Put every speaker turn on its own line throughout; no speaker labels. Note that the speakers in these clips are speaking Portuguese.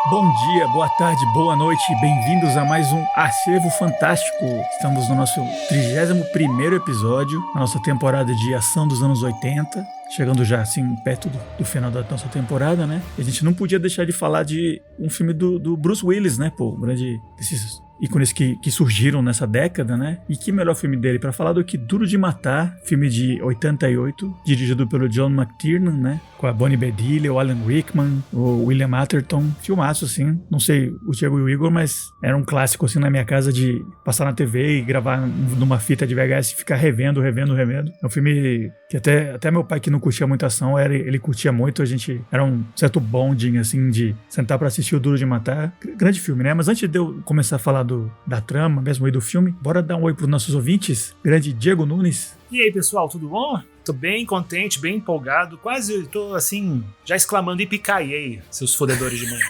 Bom dia, boa tarde, boa noite, bem-vindos a mais um Acervo Fantástico. Estamos no nosso 31º episódio, na nossa temporada de ação dos anos 80, chegando já assim perto do final da nossa temporada, né? E a gente não podia deixar de falar de um filme do Bruce Willis, né? Pô, um grande desses ícones que surgiram nessa década, né? E que melhor filme dele para falar do que Duro de Matar, filme de 88, dirigido pelo John McTiernan, né? Com a Bonnie Bedelia, o Alan Rickman, o William Atherton. Filmaço, assim. Não sei o Thiago e o Igor, mas era um clássico, assim, na minha casa de passar na TV e gravar numa fita de VHS e ficar revendo. É um filme que até meu pai, que não curtia muito ação, ele curtia muito. A gente era um certo bonding, assim, de sentar pra assistir o Duro de Matar. Grande filme, né? Mas antes de eu começar a falar da trama mesmo aí do filme, bora dar um oi pros nossos ouvintes. Grande Diego Nunes.
E aí, pessoal, tudo bom? Tô bem contente, bem empolgado. Quase tô, assim, já exclamando "Ipicaiei", seus fodedores de manhã.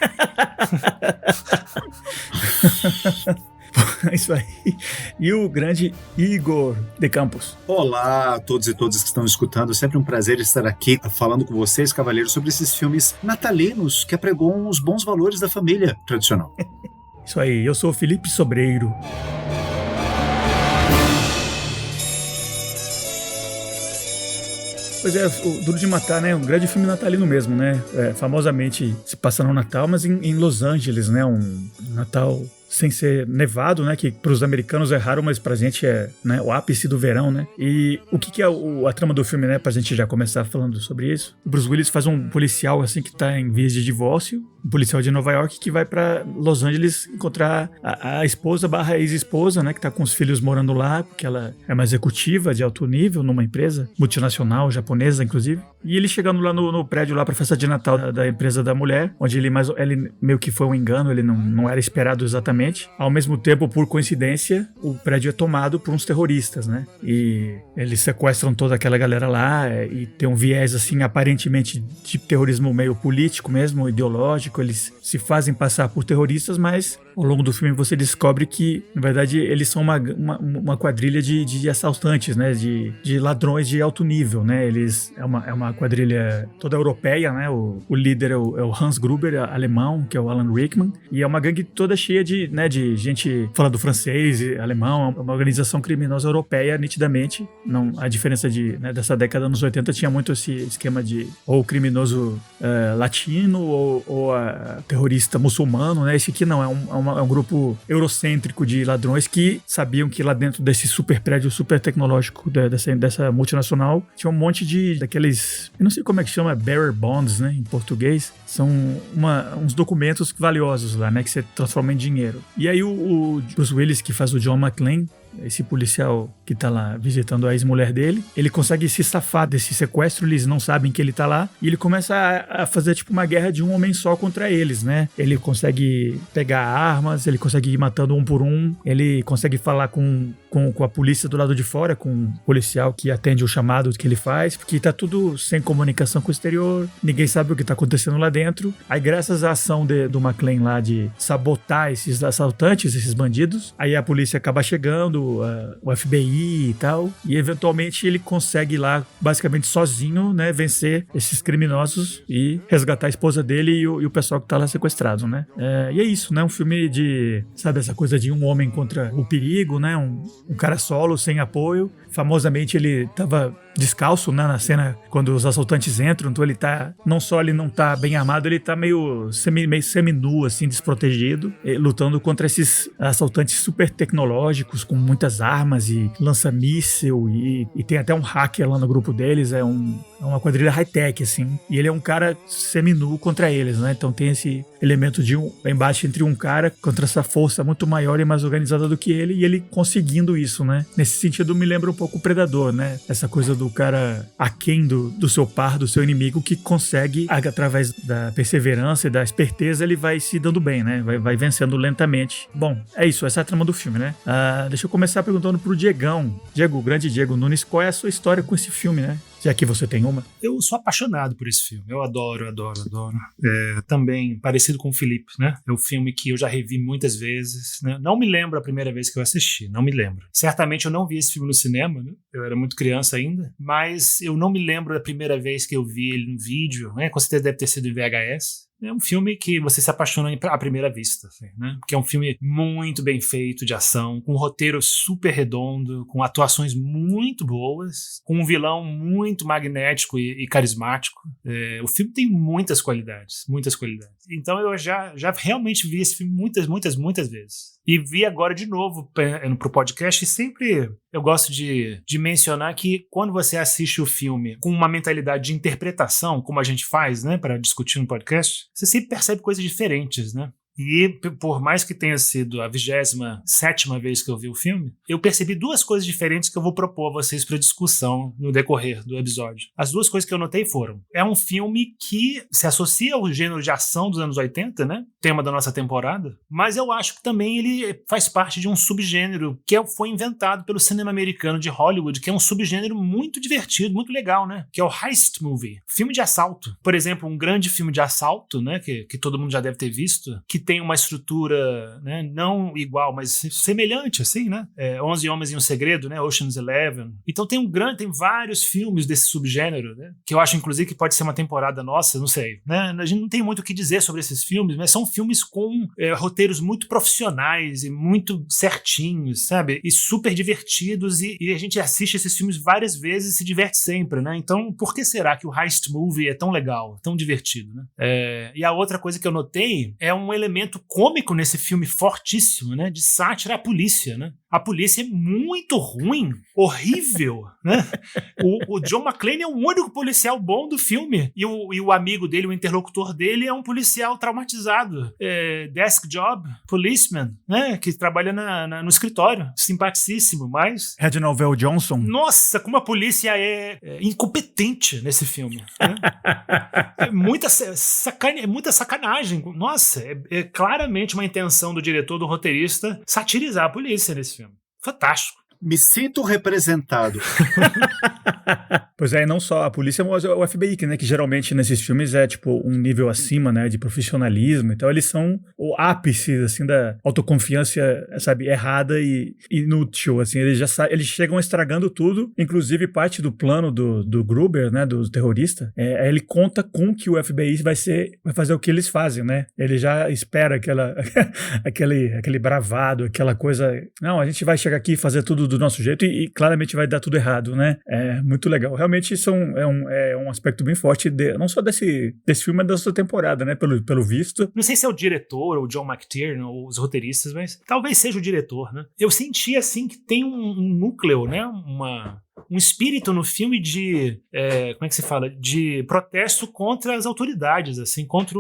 Isso aí. E o grande Igor de Campos.
Olá a todos e todas que estão escutando. É sempre um prazer estar aqui falando com vocês, cavaleiros, sobre esses filmes natalinos que apregoam os bons valores da família tradicional.
Isso aí. Eu sou o Felipe Sobreiro. Pois é, o Duro de Matar, né? Um grande filme natalino mesmo, né? Famosamente se passa no Natal, mas em Los Angeles, né? Um Natal sem ser nevado, né? Que para os americanos é raro, mas pra gente é, né, o ápice do verão, né? E o que é a trama do filme, né? Pra gente já começar falando sobre isso. O Bruce Willis faz um policial, assim, que tá em vias de divórcio. Um policial de Nova York que vai pra Los Angeles encontrar a esposa / ex-esposa, né? Que tá com os filhos morando lá, porque ela é uma executiva de alto nível numa empresa multinacional, japonesa, inclusive. E ele chegando lá no prédio lá pra festa de Natal da empresa da mulher, onde ele meio que foi um engano, ele não era esperado exatamente. Ao mesmo tempo, por coincidência, o prédio é tomado por uns terroristas, né? E eles sequestram toda aquela galera lá e tem um viés, assim, aparentemente de terrorismo meio político mesmo, ideológico. Eles se fazem passar por terroristas, mas ao longo do filme você descobre que, na verdade, eles são uma quadrilha de assaltantes, né? De ladrões de alto nível, né? É uma quadrilha toda europeia, né? O líder é o Hans Gruber, alemão, que é o Alan Rickman. E é uma gangue toda cheia de gente falando francês e alemão. É uma organização criminosa europeia, nitidamente. Não, a diferença dessa década dos anos 80 tinha muito esse esquema de ou criminoso latino ou terrorista muçulmano, né? Esse aqui não, é um grupo eurocêntrico de ladrões que sabiam que lá dentro desse super prédio super tecnológico dessa multinacional tinha um monte daqueles, eu não sei como é que chama, bearer bonds, né, em português. São uns documentos valiosos lá, né, que você transforma em dinheiro. E aí o Bruce Willis, que faz o John McClane, esse policial que tá lá visitando a ex-mulher dele, ele consegue se safar desse sequestro, eles não sabem que ele tá lá, e ele começa a fazer tipo uma guerra de um homem só contra eles, né? Ele consegue pegar armas, ele consegue ir matando um por um, ele consegue falar com a polícia do lado de fora, com um policial que atende o chamado que ele faz, porque tá tudo sem comunicação com o exterior, ninguém sabe o que tá acontecendo lá dentro. Aí, graças à ação do McClane lá de sabotar esses assaltantes, esses bandidos, aí a polícia acaba chegando, o FBI e tal, e eventualmente ele consegue lá, basicamente sozinho, né, vencer esses criminosos e resgatar a esposa dele e o pessoal que tá lá sequestrado, né. E é isso, né, um filme de, sabe, essa coisa de um homem contra o perigo, né, um cara solo, sem apoio. Famosamente ele tava descalço, né, na cena quando os assaltantes entram, então ele tá, não só ele não tá bem armado, ele tá meio semi-nu, assim, desprotegido, lutando contra esses assaltantes super tecnológicos, com muitas armas e lança-míssil, e tem até um hacker lá no grupo deles, é uma quadrilha high-tech, assim, e ele é um cara semi-nu contra eles, né, então tem esse elemento de um embate entre um cara contra essa força muito maior e mais organizada do que ele, e ele conseguindo isso, né, nesse sentido me lembra um pouco o Predador, né, essa coisa do cara aquém do seu par, do seu inimigo, que consegue, através da perseverança e da esperteza, ele vai se dando bem, né? Vai vencendo lentamente. Bom, é isso, essa é a trama do filme, né? Deixa eu começar perguntando pro Diegão. Diego, o grande Diego Nunes, qual é a sua história com esse filme, né? Já que você tem uma.
Eu sou apaixonado por esse filme. Eu adoro. Também parecido com o Felipe, né? É um filme que eu já revi muitas vezes, né? Não me lembro a primeira vez que eu assisti, não me lembro. Certamente eu não vi esse filme no cinema, né? Eu era muito criança ainda, mas eu não me lembro da primeira vez que eu vi ele no vídeo, né? Com certeza deve ter sido em VHS. É um filme que você se apaixona à primeira vista, assim, né? Porque é um filme muito bem feito de ação, com um roteiro super redondo, com atuações muito boas, com um vilão muito magnético e carismático. O filme tem muitas qualidades, muitas qualidades. Então eu já realmente vi esse filme muitas vezes. E vi agora de novo pro podcast, e sempre eu gosto de mencionar que quando você assiste o filme com uma mentalidade de interpretação, como a gente faz, né, para discutir no podcast, você sempre percebe coisas diferentes, né? E por mais que tenha sido a 27ª vez que eu vi o filme, eu percebi duas coisas diferentes que eu vou propor a vocês para discussão no decorrer do episódio. As duas coisas que eu notei foram: é um filme que se associa ao gênero de ação dos anos 80, né? Tema da nossa temporada, mas eu acho que também ele faz parte de um subgênero que foi inventado pelo cinema americano de Hollywood, que é um subgênero muito divertido, muito legal, né? Que é o heist movie, filme de assalto. Por exemplo, um grande filme de assalto, né? Que todo mundo já deve ter visto, que tem uma estrutura, né, não igual, mas semelhante, assim, né? 11 Homens e um Segredo, né? Ocean's 11. Então tem vários filmes desse subgênero, né? Que eu acho, inclusive, que pode ser uma temporada nossa, não sei, né? A gente não tem muito o que dizer sobre esses filmes, mas são filmes com roteiros muito profissionais e muito certinhos, sabe? E super divertidos, e a gente assiste esses filmes várias vezes e se diverte sempre, né? Então, por que será que o heist movie é tão legal, tão divertido, né? E a outra coisa que eu notei é um elemento cômico nesse filme fortíssimo, né? De sátira à polícia, né? A polícia é muito ruim, horrível, né? O John McClane é o único policial bom do filme, e o amigo dele, o interlocutor dele, é um policial traumatizado, desk job, policeman, né? Que trabalha no escritório, simpaticíssimo, mas...
Reginald VelJohnson.
Nossa, como a polícia é incompetente nesse filme, né? É muita sacanagem. Nossa, é claramente uma intenção do diretor, do roteirista, satirizar a polícia nesse filme. Fantástico.
Me sinto representado.
Pois é, não só a polícia, mas o FBI, né, que geralmente nesses filmes é tipo um nível acima, né, de profissionalismo. Então eles são o ápice, assim, da autoconfiança, sabe, errada e inútil, assim. Eles chegam estragando tudo, inclusive parte do plano do Gruber, né, do terrorista, ele conta com que o FBI vai fazer o que eles fazem, né. Ele já espera aquele bravado, aquela coisa, não, a gente vai chegar aqui e fazer tudo do nosso jeito e claramente vai dar tudo errado, né? É muito legal. Realmente isso é um aspecto bem forte, não só desse filme, mas da sua temporada, né? Pelo visto.
Não sei se é o diretor ou o John McTiernan ou os roteiristas, mas talvez seja o diretor, né? Eu senti, assim, que tem um núcleo, né? Um espírito no filme de, como é que se fala? De protesto contra as autoridades, assim, contra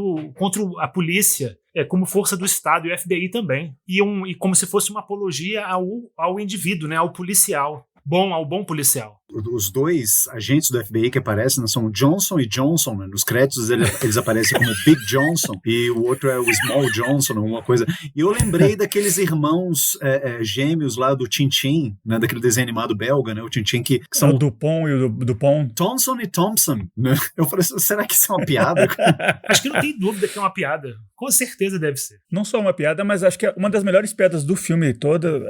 a polícia, como força do Estado e o FBI também. E como se fosse uma apologia ao indivíduo, né? Ao policial. Ao bom policial.
Os dois agentes do FBI que aparecem, né, são Johnson e Johnson, né? Nos créditos eles aparecem como Big Johnson e o outro é o Small Johnson, alguma coisa. E eu lembrei daqueles irmãos gêmeos lá do Tintin, né? Daquele desenho animado belga, né? O Tintin que são
o Dupont e o Dupont.
Thompson e Thompson, né? Eu falei, será que isso é uma piada?
Acho que não tem dúvida que é uma piada. Com certeza deve ser.
Não só uma piada, mas acho que uma das melhores piadas do filme todo,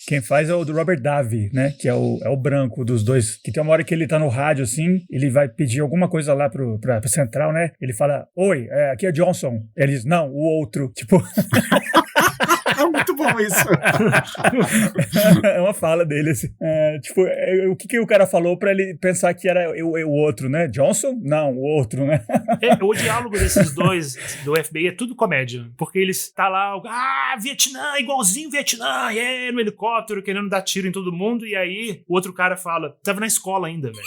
quem faz é o do Robert Davi, né? Que é o branco dos dois, que tem uma hora que ele tá no rádio, assim, ele vai pedir alguma coisa lá pra central, né? Ele fala, oi, aqui é Johnson. Ele diz, não, o outro. Tipo...
É muito bom isso.
É uma fala dele, assim. O que o cara falou pra ele pensar que era o outro, né? Johnson? Não, o outro, né?
O diálogo desses dois do FBI é tudo comédia, porque eles tá lá, Vietnã, igualzinho Vietnã, no helicóptero, querendo dar tiro em todo mundo, e aí o outro cara fala, tava na escola ainda, velho.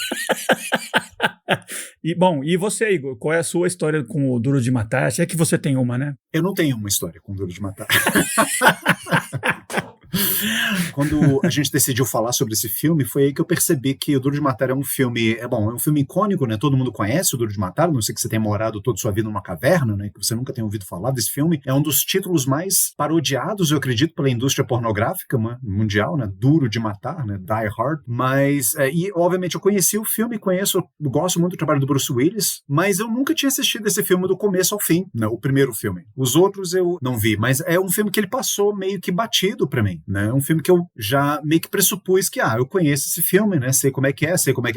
E você, Igor, qual é a sua história com o Duro de Matar? Se é que você tem uma, né?
Eu não tenho uma história com o Duro de Matar. Quando a gente decidiu falar sobre esse filme, foi aí que eu percebi que o Duro de Matar é um filme, é um filme icônico, né? Todo mundo conhece o Duro de Matar, não sei que você tenha morado toda a sua vida numa caverna, né? Que você nunca tenha ouvido falar desse filme. É um dos títulos mais parodiados, eu acredito, pela indústria pornográfica mundial, né? Duro de Matar, né? Die Hard. Mas, e obviamente eu conheci o filme, gosto muito do trabalho do Bruce Willis, mas eu nunca tinha assistido esse filme do começo ao fim, né? O primeiro filme. Os outros eu não vi, mas é um filme que ele passou meio que batido pra mim. também, né? É um filme que eu já meio que pressupus que, eu conheço esse filme, né? Sei como é que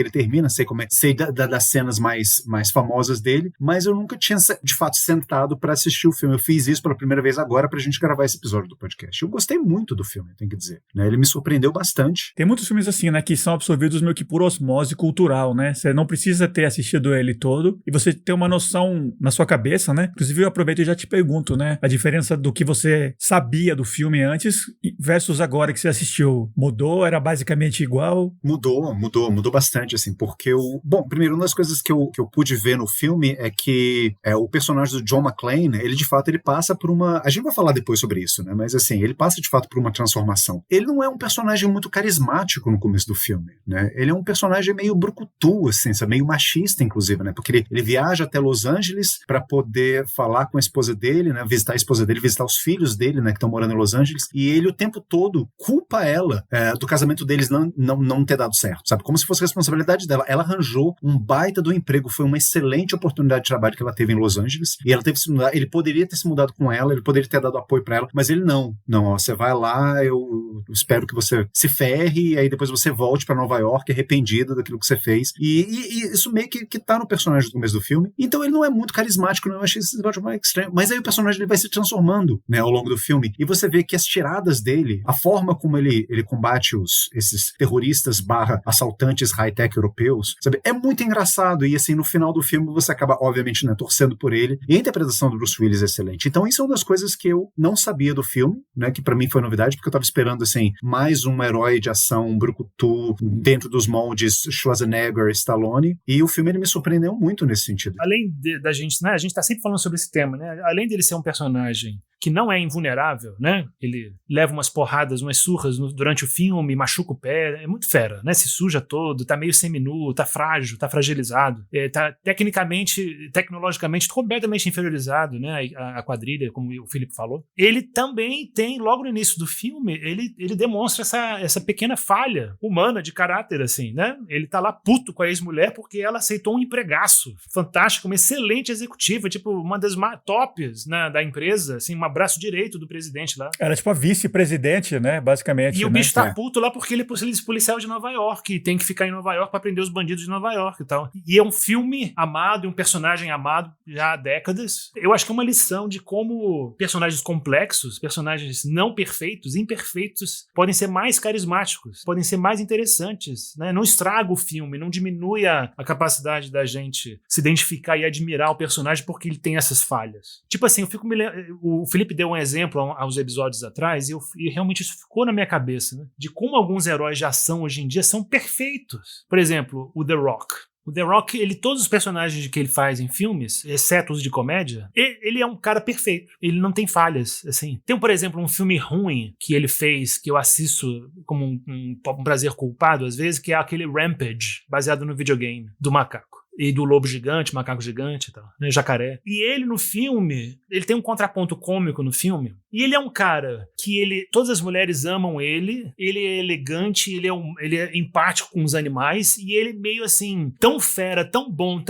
ele termina, sei das cenas mais famosas dele, mas eu nunca tinha, de fato, sentado pra assistir o filme. Eu fiz isso pela primeira vez agora pra gente gravar esse episódio do podcast. Eu gostei muito do filme, tenho que dizer, né? Ele me surpreendeu bastante.
Tem muitos filmes assim, né, que são absorvidos meio que por osmose cultural, né? Você não precisa ter assistido ele todo e você tem uma noção na sua cabeça, né? Inclusive eu aproveito e já te pergunto, né? A diferença do que você sabia do filme antes versus agora que você assistiu. Mudou? Era basicamente igual?
Mudou bastante, assim, porque Bom, primeiro, uma das coisas que eu pude ver no filme é que o personagem do John McClane, ele de fato, ele passa por uma... A gente vai falar depois sobre isso, né? Mas assim, ele passa de fato por uma transformação. Ele não é um personagem muito carismático no começo do filme, né? Ele é um personagem meio brucutu, assim, sabe? Meio machista, inclusive, né? Porque ele viaja até Los Angeles para poder falar com a esposa dele, né? Visitar a esposa dele, visitar os filhos dele, né? Que estão morando em Los Angeles. E ele o tempo todo culpa ela do casamento deles não ter dado certo, sabe? Como se fosse responsabilidade dela. Ela arranjou um baita do emprego, foi uma excelente oportunidade de trabalho que ela teve em Los Angeles, e ela teve que se mudar. Ele poderia ter se mudado com ela, ele poderia ter dado apoio para ela, mas ele não, ó, você vai lá, eu espero que você se ferre, e aí depois você volte para Nova York arrependido daquilo que você fez, e isso meio que tá no personagem do começo do filme. Então ele não é muito carismático, não, eu achei esse episódio mais estranho, mas aí o personagem ele vai se transformando, né, ao longo do filme, e você vê que as tiradas dele, a forma como ele combate esses terroristas / assaltantes high-tech europeus, sabe, é muito engraçado, e assim, no final do filme você acaba, obviamente, né, torcendo por ele, e a interpretação do Bruce Willis é excelente. Então isso é uma das coisas que eu não sabia do filme, né, que pra mim foi novidade, porque eu tava esperando, assim, mais um herói de ação, um brucutu, dentro dos moldes Schwarzenegger, Stallone, e o filme ele me surpreendeu muito nesse sentido.
Além da gente, né, a gente tá sempre falando sobre esse tema, né, além dele ser um personagem que não é invulnerável, né, ele leva umas porradas, umas surras durante o filme, machuca o pé, é muito fera, né, se suja todo, tá meio seminu, tá frágil, tá fragilizado, tá tecnologicamente completamente inferiorizado, né, a quadrilha, como o Felipe falou. Ele também tem, logo no início do filme, ele demonstra essa pequena falha humana de caráter, assim, né, ele tá lá puto com a ex-mulher porque ela aceitou um empregaço fantástico, uma excelente executiva, tipo, uma das tops, né, da empresa, assim, um braço direito do presidente lá.
Era tipo a vice-presidente, né, basicamente.
E o bicho tá puto lá porque ele é policial de Nova York e tem que ficar em Nova York pra prender os bandidos de Nova York e tal. E é um filme amado, um personagem amado já há décadas. Eu acho que é uma lição de como personagens complexos, personagens não perfeitos, imperfeitos, podem ser mais carismáticos, podem ser mais interessantes, né? Não estraga o filme, não diminui a capacidade da gente se identificar e admirar o personagem porque ele tem essas falhas. Tipo assim, o Felipe deu um exemplo há uns episódios atrás e realmente isso ficou na minha cabeça, né? De como alguns heróis de ação hoje em dia são perfeitos. Por exemplo, o The Rock. O The Rock, todos os personagens que ele faz em filmes, exceto os de comédia, ele é um cara perfeito. Ele não tem falhas, assim. Tem, por exemplo, um filme ruim que ele fez, que eu assisto como um prazer culpado, às vezes, que é aquele Rampage, baseado no videogame, do macaco. E do lobo gigante, macaco gigante e tal, né, jacaré. E ele no filme, ele tem um contraponto cômico no filme, e ele é um cara que todas as mulheres amam ele é elegante, ele é empático com os animais, e ele meio assim, tão fera, tão bom,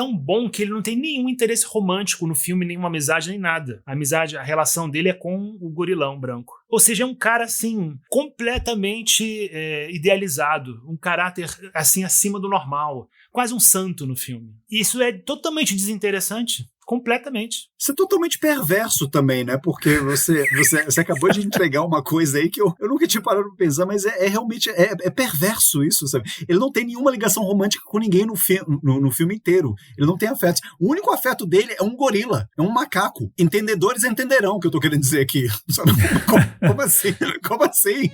que ele não tem nenhum interesse romântico no filme, nenhuma amizade, nem nada. A relação dele é com o gorilão branco. Ou seja, é um cara, assim, completamente idealizado, um caráter, assim, acima do normal, quase um santo no filme. E isso é totalmente desinteressante. Completamente.
Isso é totalmente perverso também, né? Porque você acabou de entregar uma coisa aí que eu nunca tinha parado pra pensar, mas realmente perverso isso, sabe? Ele não tem nenhuma ligação romântica com ninguém no filme inteiro. Ele não tem afetos. O único afeto dele é um gorila, é um macaco. Entendedores entenderão o que eu tô querendo dizer aqui. Sabe? Como assim? Como assim?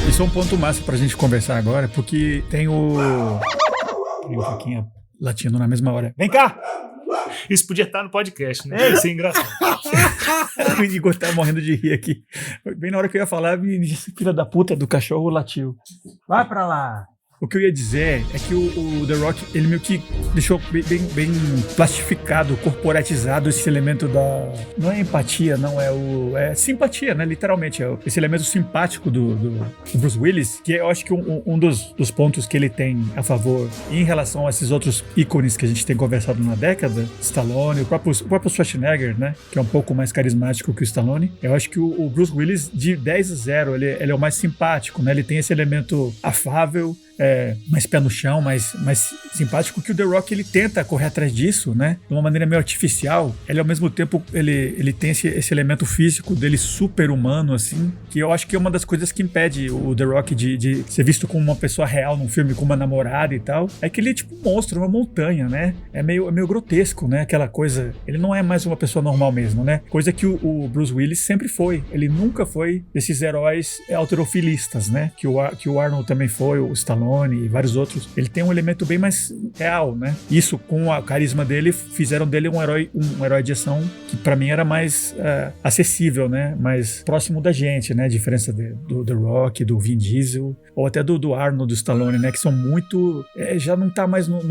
Isso é um ponto massa pra gente conversar agora, porque tem o Foquinha latindo na mesma hora. Vem cá!
Isso podia estar no podcast, né? Isso é engraçado.
O Igor tá morrendo de rir aqui. Bem na hora que eu ia falar, me disse, filha da puta do cachorro latiu. Vai pra lá. O que eu ia dizer é que o The Rock, ele meio que deixou bem plastificado, corporatizado esse elemento da... Não é empatia, não, é simpatia, né? Literalmente, esse elemento simpático do Bruce Willis, que eu acho que um dos pontos que ele tem a favor em relação a esses outros ícones que a gente tem conversado na década, Stallone, o próprio Schwarzenegger, né? Que é um pouco mais carismático que o Stallone. Eu acho que o Bruce Willis, de 10-0, ele é o mais simpático, né? Ele tem esse elemento afável, mais pé no chão, mais simpático, que o The Rock ele tenta correr atrás disso, né? De uma maneira meio artificial. Ele, ao mesmo tempo, ele tem esse elemento físico dele super humano, assim, que eu acho que é uma das coisas que impede o The Rock de ser visto como uma pessoa real num filme com uma namorada e tal. É que ele é tipo um monstro, uma montanha, né? É meio grotesco, né? Aquela coisa... Ele não é mais uma pessoa normal mesmo, né? Coisa que o Bruce Willis sempre foi. Ele nunca foi desses heróis halterofilistas, né? Que o Arnold também foi, o Stallone e vários outros. Ele tem um elemento bem mais real, né? Isso, com a carisma dele, fizeram dele um herói de ação que pra mim era mais acessível, né? Mais próximo da gente, né? A diferença do The Rock, do Vin Diesel, ou até do Arnold, do Stallone, né? Que são muito... já não tá mais no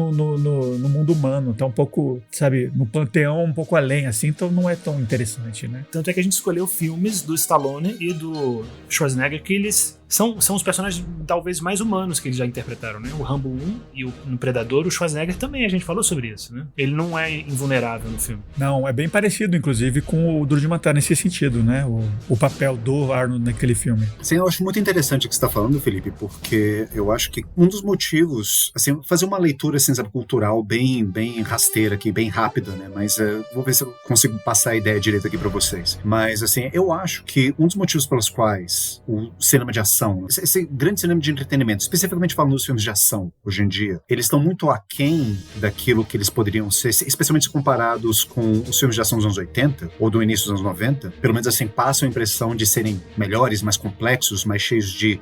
mundo humano, tá um pouco, sabe, no panteão um pouco além, assim, então não é tão interessante, né?
Tanto é que a gente escolheu filmes do Stallone e do Schwarzenegger que eles são os personagens talvez mais humanos que eles já interpretaram, né? O Rambo 1 e no Predador, o Schwarzenegger também, a gente falou sobre isso, né? Ele não é invulnerável no filme.
Não, é bem parecido, inclusive, com o Duro de Matar nesse sentido, né? O papel do Arnold naquele filme.
Sim, eu acho muito interessante o que você está falando, Felipe, porque eu acho que um dos motivos, assim, fazer uma leitura, assim, sabe, cultural bem rasteira aqui, bem rápida, né? Mas vou ver se eu consigo passar a ideia direito aqui para vocês. Mas, assim, eu acho que um dos motivos pelos quais o cinema de ação, esse grande cinema de entretenimento, especificamente falando dos filmes de ação, hoje em dia, eles estão muito aquém daquilo que eles poderiam ser, especialmente comparados com os filmes de ação dos anos 80, ou do início dos anos 90, pelo menos assim, passam a impressão de serem melhores, mais complexos, mais cheios de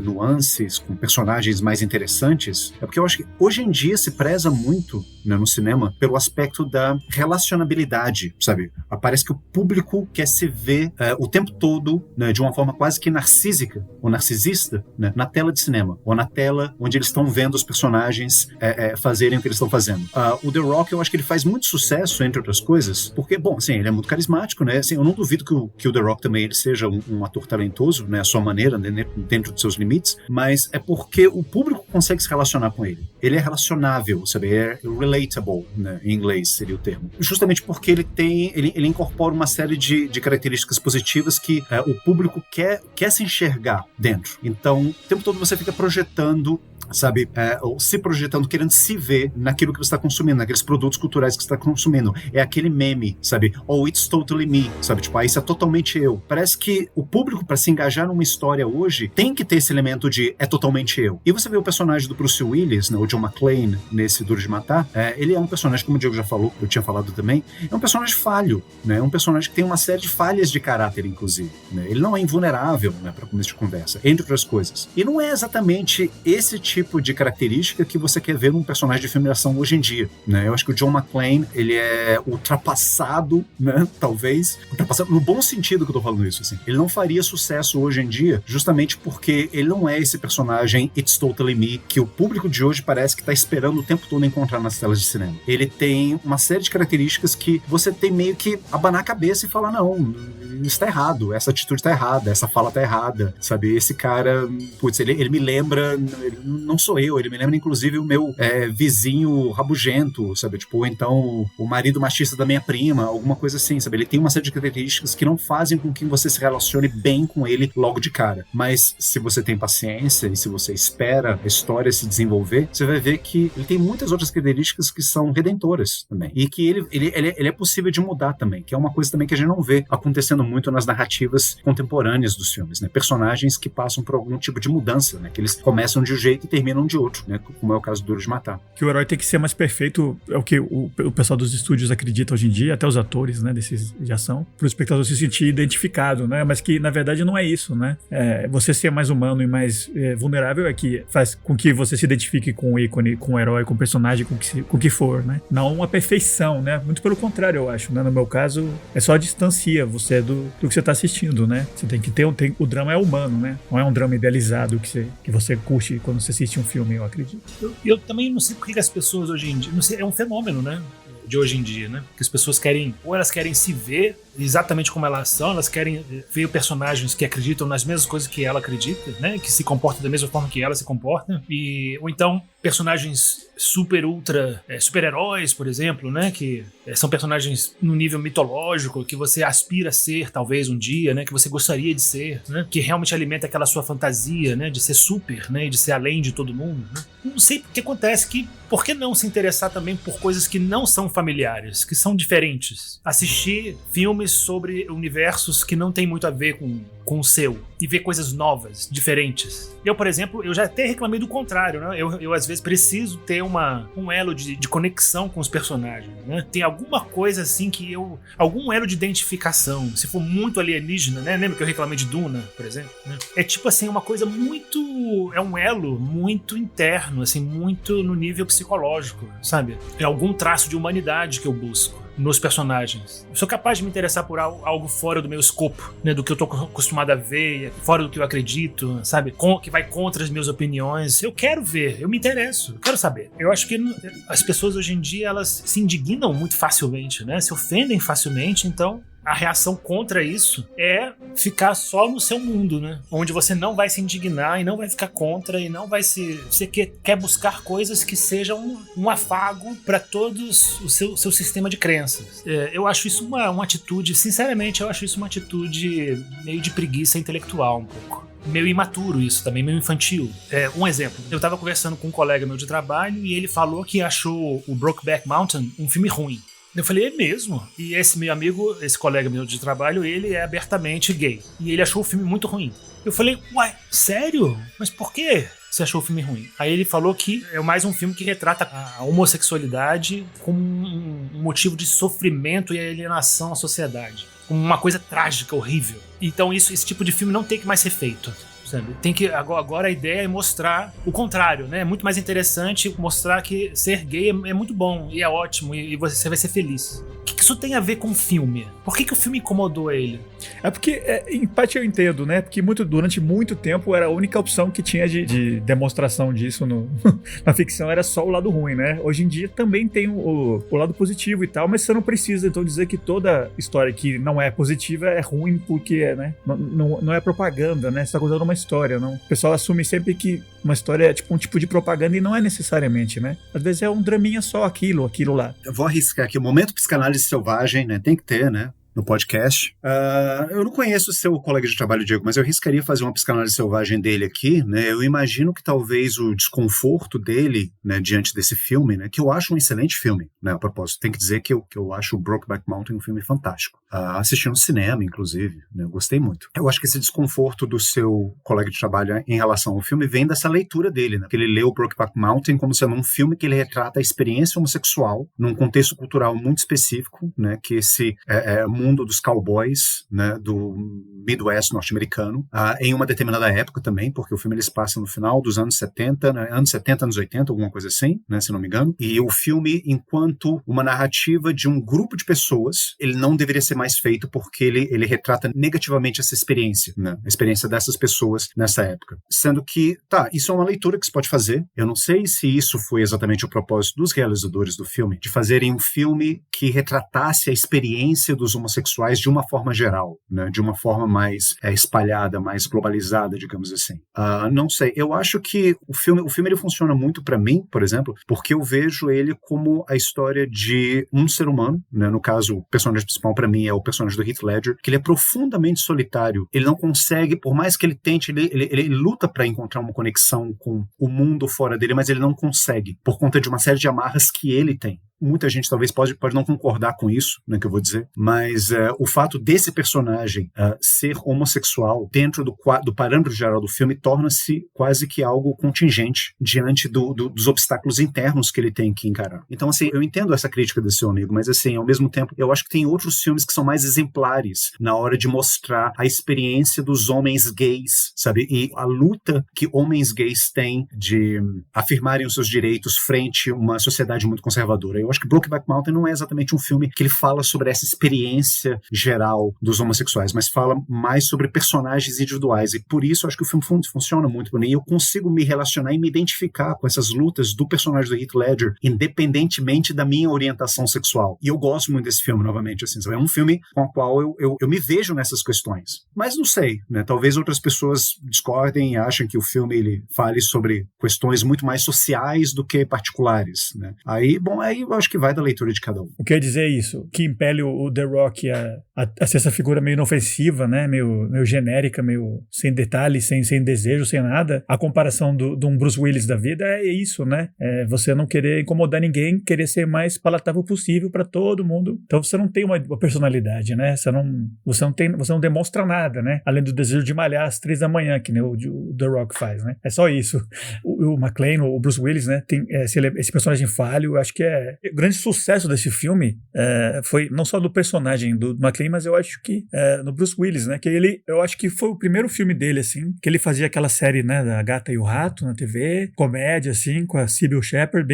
nuances, com personagens mais interessantes. É porque eu acho que hoje em dia se preza muito, né, no cinema, pelo aspecto da relacionabilidade, sabe? Parece que o público quer se ver o tempo todo, né, de uma forma quase que narcísica, ou narcisista, né, na tela de cinema, ou na tela onde eles estão vendo os personagens fazerem o que eles estão fazendo. O The Rock, eu acho que ele faz muito sucesso, entre outras coisas, porque, bom, assim, ele é muito carismático, né? Assim, eu não duvido que o The Rock também ele seja um ator talentoso, né? A sua maneira, né, dentro dos seus limites, mas é porque o público consegue se relacionar com ele. Ele é relacionável, sabe? É relatable, né? Em inglês seria o termo. Justamente porque ele incorpora uma série de características positivas que o público quer se enxergar dentro. Então, o tempo todo você fica projetando, sabe, ou se projetando, querendo se ver naquilo que você está consumindo, naqueles produtos culturais que você está consumindo. É aquele meme, sabe, oh, it's totally me, sabe, tipo, isso é totalmente eu. Parece que o público, para se engajar numa história hoje, tem que ter esse elemento de é totalmente eu. E você vê o personagem do Bruce Willis, né, o John McClane, nesse Duro de Matar, ele é um personagem, como o Diego já falou, eu tinha falado também, é um personagem falho, né, é um personagem que tem uma série de falhas de caráter, inclusive, né, ele não é invulnerável, né, para começo de conversa, entre outras coisas. E não é exatamente esse tipo de característica que você quer ver num personagem de filme de ação hoje em dia, né? Eu acho que o John McClane, ele é ultrapassado, né? Talvez, ultrapassado no bom sentido que eu tô falando isso, assim. Ele não faria sucesso hoje em dia justamente porque ele não é esse personagem It's Totally Me que o público de hoje parece que tá esperando o tempo todo encontrar nas telas de cinema. Ele tem uma série de características que você tem meio que abanar a cabeça e falar, não, isso tá errado, essa atitude tá errada, essa fala tá errada, sabe? Esse cara, putz, ele me lembra, ele não sou eu, ele me lembra inclusive o meu vizinho rabugento, sabe? Tipo, ou então o marido machista da minha prima, alguma coisa assim, sabe? Ele tem uma série de características que não fazem com que você se relacione bem com ele logo de cara. Mas se você tem paciência e se você espera a história se desenvolver, você vai ver que ele tem muitas outras características que são redentoras também. E que ele é possível de mudar também, que é uma coisa também que a gente não vê acontecendo muito nas narrativas contemporâneas dos filmes, né? Personagens que passam por algum tipo de mudança, né? Que eles começam de um jeito e terminam de outro, né? Como é o caso do Duro de Matar.
Que o herói tem que ser mais perfeito, é o que o pessoal dos estúdios acredita hoje em dia, até os atores, né, desses de ação, para o espectador se sentir identificado, né? Mas que, na verdade, não é isso, né? Você ser mais humano e mais vulnerável é que faz com que você se identifique com o ícone, com o herói, com o personagem, com o que for, né? Não uma perfeição, né? Muito pelo contrário, eu acho, né? No meu caso, só distancia você do que você está assistindo, né? Você tem que ter o drama é humano, né? Não é um drama idealizado que você curte quando você assiste um filme, eu acredito.
Eu também não sei por que as pessoas hoje em dia, não sei, é um fenômeno, né? De hoje em dia, né? Que as pessoas querem, ou elas querem se ver exatamente como elas são, elas querem ver personagens que acreditam nas mesmas coisas que ela acredita, né? Que se comportam da mesma forma que ela se comporta, ou então personagens super-heróis, por exemplo, né? Que são personagens no nível mitológico, que você aspira a ser, talvez, um dia, né? Que você gostaria de ser, né? Que realmente alimenta aquela sua fantasia, né? De ser super, né? E de ser além de todo mundo, né? Não sei o que acontece, por que não se interessar também por coisas que não são familiares, que são diferentes? Assistir filmes sobre universos que não tem muito a ver com o seu, e ver coisas novas, diferentes. Eu, por exemplo, eu já até reclamei do contrário, né? Eu às vezes preciso ter um elo de conexão com os personagens, né? Tem alguma coisa assim algum elo de identificação. Se for muito alienígena, né? Lembra que eu reclamei de Duna, por exemplo? Né? É tipo assim, uma coisa muito... É um elo muito interno, assim, muito no nível psicológico, sabe? É algum traço de humanidade que eu busco nos personagens. Eu sou capaz de me interessar por algo fora do meu escopo, né, do que eu tô acostumado a ver, fora do que eu acredito, sabe, que vai contra as minhas opiniões. Eu quero ver, eu me interesso, eu quero saber. Eu acho que as pessoas hoje em dia, elas se indignam muito facilmente, né, se ofendem facilmente, então a reação contra isso é ficar só no seu mundo, né? Onde você não vai se indignar e não vai ficar contra e não vai Você quer buscar coisas que sejam um afago para todos o seu sistema de crenças. Eu acho isso uma atitude, sinceramente, eu acho isso uma atitude meio de preguiça intelectual um pouco. Meio imaturo isso também, meio infantil. Um exemplo, eu tava conversando com um colega meu de trabalho e ele falou que achou o Brokeback Mountain um filme ruim. Eu falei, é mesmo? E esse meu amigo, esse colega meu de trabalho, ele é abertamente gay. E ele achou o filme muito ruim. Eu falei, uai, sério? Mas por quê você achou o filme ruim? Aí ele falou que é mais um filme que retrata a homossexualidade como um motivo de sofrimento e alienação à sociedade. Como uma coisa trágica, horrível. Então esse tipo de filme não tem que mais ser feito. Sabe? Tem que, agora a ideia é mostrar o contrário, né? É muito mais interessante mostrar que ser gay é muito bom e é ótimo e você vai ser feliz. O que isso tem a ver com o filme? Por que o filme incomodou ele?
É porque, em parte eu entendo, né? Porque durante muito tempo era a única opção que tinha de demonstração disso na ficção, era só o lado ruim, né? Hoje em dia também tem o lado positivo e tal, mas você não precisa então dizer que toda história que não é positiva é ruim porque, né? Não é propaganda, né? Você tá contando uma história, não? O pessoal assume sempre que uma história é tipo um tipo de propaganda e não é necessariamente, né? Às vezes é um draminha só, aquilo lá.
Eu vou arriscar aqui, o momento psicanálise selvagem, né? Tem que ter, né? No podcast. Eu não conheço o seu colega de trabalho, Diego, mas eu arriscaria fazer uma psicanálise selvagem dele aqui, né? Eu imagino que talvez o desconforto dele, né, diante desse filme, né, que eu acho um excelente filme, né, a propósito, tem que dizer que eu acho o Brokeback Mountain um filme fantástico. Assisti no cinema, inclusive, né, eu gostei muito. Eu acho que esse desconforto do seu colega de trabalho em relação ao filme vem dessa leitura dele, né, que ele leu o Brokeback Mountain como sendo um filme que ele retrata a experiência homossexual num contexto cultural muito específico, né, que esse mundo dos cowboys, né, do Midwest norte-americano, em uma determinada época também, porque o filme ele se passa no final dos anos 70, né, anos 70, anos 80, alguma coisa assim, né, se não me engano, e o filme, enquanto uma narrativa de um grupo de pessoas, ele não deveria ser mais feito porque ele retrata negativamente essa experiência, né, a experiência dessas pessoas nessa época. Sendo que, isso é uma leitura que se pode fazer, eu não sei se isso foi exatamente o propósito dos realizadores do filme, de fazerem um filme que retratasse a experiência dos homossexuais de uma forma geral, né? De uma forma mais espalhada, mais globalizada, digamos assim. Não sei, eu acho que o filme ele funciona muito para mim, por exemplo, porque eu vejo ele como a história de um ser humano, né? No caso, o personagem principal para mim é o personagem do Heath Ledger, que ele é profundamente solitário, ele não consegue, por mais que ele tente, ele luta para encontrar uma conexão com o mundo fora dele, mas ele não consegue, por conta de uma série de amarras que ele tem. Muita gente talvez pode não concordar com isso, né, que eu vou dizer, mas o fato desse personagem ser homossexual dentro do parâmetro geral do filme torna-se quase que algo contingente diante dos obstáculos internos que ele tem que encarar. Então, assim, eu entendo essa crítica desse seu amigo, mas, assim, ao mesmo tempo, eu acho que tem outros filmes que são mais exemplares na hora de mostrar a experiência dos homens gays, sabe? E a luta que homens gays têm de afirmarem os seus direitos frente a uma sociedade muito conservadora. Eu acho que Brokeback Mountain não é exatamente um filme que ele fala sobre essa experiência geral dos homossexuais, mas fala mais sobre personagens individuais, e por isso eu acho que o filme funciona muito bem, e eu consigo me relacionar e me identificar com essas lutas do personagem do Heath Ledger, independentemente da minha orientação sexual. E eu gosto muito desse filme, novamente, assim, sabe? É um filme com o qual eu me vejo nessas questões. Mas não sei, né? Talvez outras pessoas discordem e achem que o filme ele fale sobre questões muito mais sociais do que particulares, né? Aí eu acho que vai da leitura de cada um.
O que quer dizer isso? Que impele o The Rock a ser essa figura meio inofensiva, né? Meio genérica, meio sem detalhes, sem desejo, sem nada. A comparação de um Bruce Willis da vida é isso, né? É você não querer incomodar ninguém, querer ser mais palatável possível para todo mundo. Então você não tem uma personalidade, né? Você não demonstra nada, né? Além do desejo de malhar às 3 da manhã, que nem o The Rock faz, né? É só isso. O McClane, o Bruce Willis, né? Tem esse personagem falho. Eu acho que o grande sucesso desse filme foi não só do personagem do McClane, mas eu acho que no Bruce Willis, né? Eu acho que foi o primeiro filme dele, assim, que ele fazia aquela série, né? Da Gata e o Rato na TV, comédia, assim, com a Sybil Shepherd,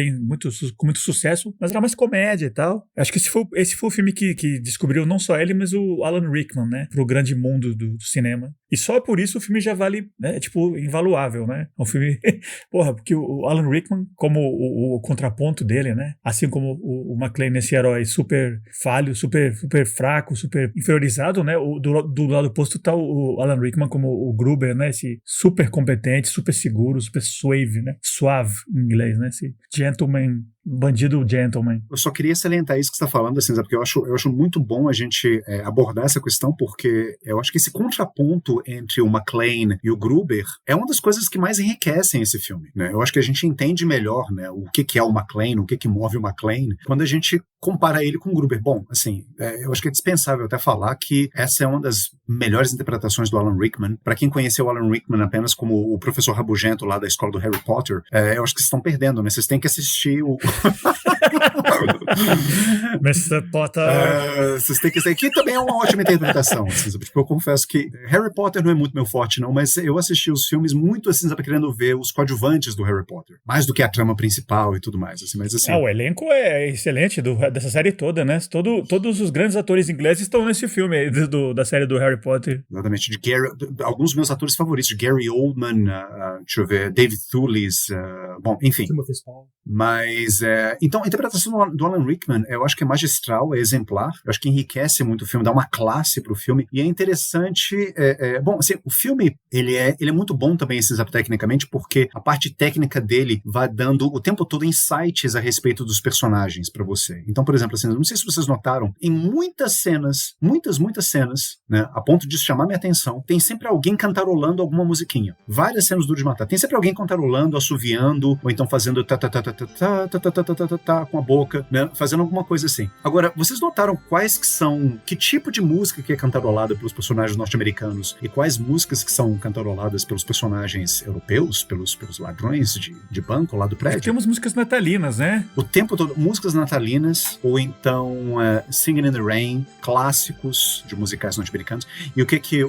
com muito sucesso, mas era mais comédia e tal. Acho que esse foi o filme que descobriu não só ele, mas o Alan Rickman, né? Pro grande mundo do cinema. E só por isso o filme já vale, né? Tipo, invaluável, né? É um filme... Porra, porque o Alan Rickman, como o contraponto dele, né? Assim como o McClane, esse herói super falho, super fraco, super inferiorizado, né? Do lado oposto tá o Alan Rickman como o Gruber, né? Esse super competente, super seguro, super suave, né? Suave em inglês, né? Esse gentleman, bandido gentleman.
Eu só queria salientar isso que você está falando, assim, porque eu acho muito bom a gente abordar essa questão, porque eu acho que esse contraponto entre o McClane e o Gruber é uma das coisas que mais enriquecem esse filme, né? Eu acho que a gente entende melhor, né, o que é o McClane, o que move o McClane, quando a gente compara ele com o Gruber. Bom, assim, eu acho que é dispensável até falar que essa é uma das melhores interpretações do Alan Rickman. Para quem conheceu o Alan Rickman apenas como o professor rabugento lá da escola do Harry Potter, eu acho que vocês estão perdendo, né? Vocês têm que assistir o...
Mr. Potter...
vocês têm que assistir, que também é uma ótima interpretação, assim, sabe? Tipo, eu confesso que Harry Potter não é muito meu forte, não, mas eu assisti os filmes muito, assim, sabe, querendo ver os coadjuvantes do Harry Potter, mais do que a trama principal e tudo mais, assim, mas assim...
o elenco é excelente dessa série toda, né? Todos os grandes atores ingleses estão nesse filme aí, da série do Harry Potter.
Exatamente, alguns dos meus atores favoritos, Gary Oldman, deixa eu ver, David Thewlis, bom, enfim.
Timothy Spall.
Mas, então, a interpretação do Alan Rickman, eu acho que é magistral, é exemplar, eu acho que enriquece muito o filme, dá uma classe pro filme, e é interessante, bom, assim, o filme, ele é muito bom também, assim, tecnicamente, porque a parte técnica dele vai dando o tempo todo insights a respeito dos personagens pra você. Então, por exemplo, assim, não sei se vocês notaram, em muitas cenas, muitas cenas, né, a ponto disso chamar minha atenção, tem sempre alguém cantarolando alguma musiquinha. Várias cenas do Duro de Matar. Tem sempre alguém cantarolando, assoviando, ou então fazendo com a boca, né, fazendo alguma coisa assim. Agora, vocês notaram que tipo de música que é cantarolada pelos personagens norte-americanos e quais músicas que são cantaroladas pelos personagens europeus, pelos ladrões de banco lá do prédio?
Temos músicas natalinas, né?
O tempo todo, músicas natalinas, ou então Singing in the Rain, clássicos de musicais norte-americanos. E o que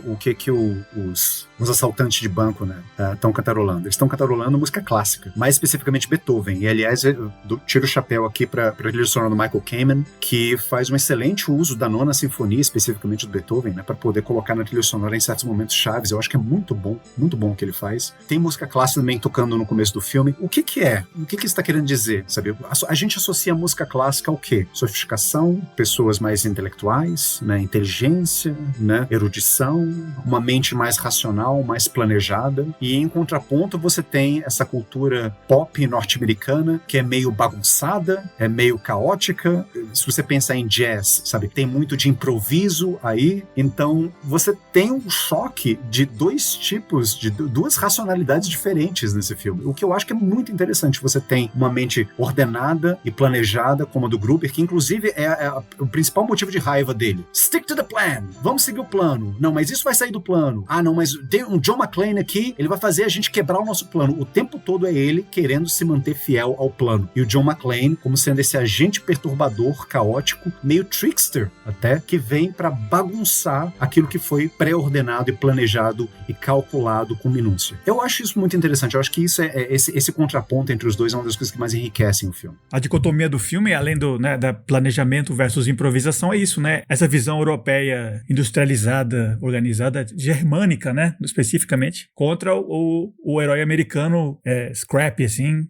os assaltantes de banco, né, estão cantarolando? Eles estão cantarolando música clássica, mais especificamente Beethoven. E, aliás, eu tiro o chapéu aqui para a trilha sonora do Michael Kamen, que faz um excelente uso da Nona Sinfonia, especificamente do Beethoven, né, para poder colocar na trilha sonora em certos momentos chaves. Eu acho que é muito bom o que ele faz. Tem música clássica também tocando no começo do filme. O que é? O que está querendo dizer? Sabe? A gente associa a música clássica ao quê? Sofisticação, pessoas mais intelectuais, né, inteligência, né, erudição, uma mente mais racional, mais planejada. E em contraponto você tem essa cultura pop norte-americana que é meio bagunçada, é meio caótica. Se você pensar em jazz, sabe, tem muito de improviso aí. Então você tem um choque de dois tipos, de duas racionalidades diferentes nesse filme. O que eu acho que é muito interessante. Você tem uma mente ordenada e planejada, como a do Gruber, Cooper, que inclusive é o principal motivo de raiva dele. Stick to the plan! Vamos seguir o plano. Não, mas isso vai sair do plano. Ah, não, mas tem um John McClane aqui, ele vai fazer a gente quebrar o nosso plano. O tempo todo é ele querendo se manter fiel ao plano. E o John McClane como sendo esse agente perturbador, caótico, meio trickster até, que vem pra bagunçar aquilo que foi pré-ordenado e planejado e calculado com minúcia. Eu acho isso muito interessante. Eu acho que isso esse contraponto entre os dois é uma das coisas que mais enriquecem o filme.
A dicotomia do filme, além da planejamento versus improvisação, é isso, né? Essa visão europeia industrializada, organizada, germânica, né? Especificamente, contra o herói americano scrappy, assim,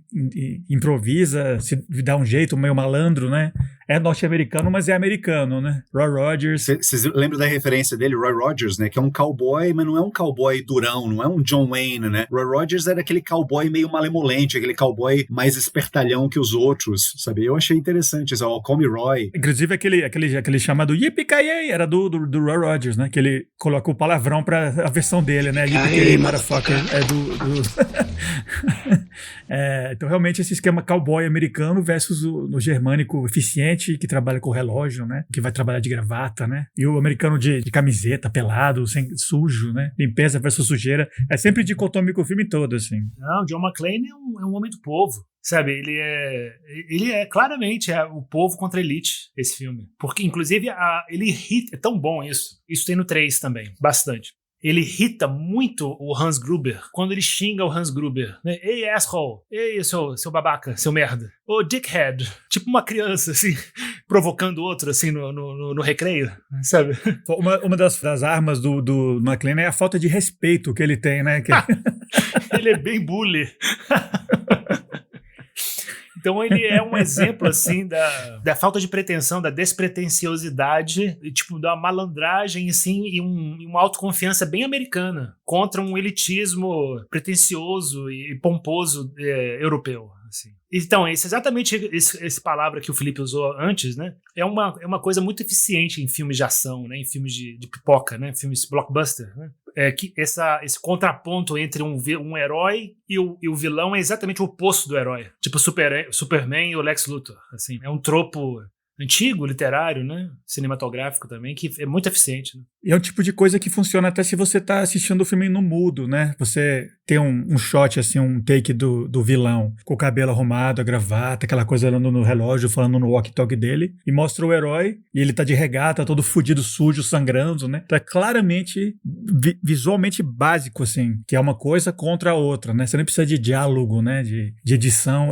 improvisa, se dá um jeito meio malandro, né? É norte-americano, mas é americano, né? Roy Rogers.
Vocês lembram da referência dele, Roy Rogers, né? Que é um cowboy, mas não é um cowboy durão, não é um John Wayne, né? Roy Rogers era aquele cowboy meio malemolente, aquele cowboy mais espertalhão que os outros, sabe? Eu achei interessante isso, ó, Call Me Roy.
Inclusive aquele chamado Yippee-ki-yay era do Roy Rogers, né? Que ele coloca o palavrão pra a versão dele, né? Yippee-ki-yay, motherfucker. É então realmente esse esquema cowboy americano versus no germânico eficiente, que trabalha com relógio, né? Que vai trabalhar de gravata, né? E o americano de camiseta, pelado, sujo, né? Limpeza versus sujeira. É sempre dicotômico o filme todo, assim.
Não, John McClane é um homem do povo. Sabe, ele é claramente o povo contra a elite, esse filme. Porque, inclusive, ele irrita. É tão bom isso. Isso tem no 3 também, bastante. Ele irrita muito o Hans Gruber quando ele xinga o Hans Gruber, né? Ei, asshole! Ei, seu babaca, seu merda! Ô, dickhead! Tipo uma criança, assim, provocando outro, assim, no recreio, sabe?
Uma das armas do McClane é a falta de respeito que ele tem, né?
Ele é bem bully. Então ele é um exemplo, assim, da falta de pretensão, da despretensiosidade, tipo, da malandragem, assim, e uma autoconfiança bem americana contra um elitismo pretensioso e pomposo europeu, assim. Então, exatamente essa palavra que o Felipe usou antes, né? É uma coisa muito eficiente em filmes de ação, né? Em filmes de pipoca, né? Filmes blockbuster, né? Que esse contraponto entre um herói e o vilão é exatamente o oposto do herói. Tipo Superman e o Lex Luthor. Assim, é um tropo antigo, literário, né? Cinematográfico também, que é muito eficiente. Né?
E é um tipo de coisa que funciona até se você tá assistindo o filme no mudo, né? Você tem um shot, assim, um take do vilão com o cabelo arrumado, a gravata, aquela coisa olhando no relógio, falando no walkie-talkie dele, e mostra o herói, e ele tá de regata, todo fudido, sujo, sangrando, né? Então é claramente, visualmente básico, assim, que é uma coisa contra a outra, né? Você nem precisa de diálogo, né? De edição,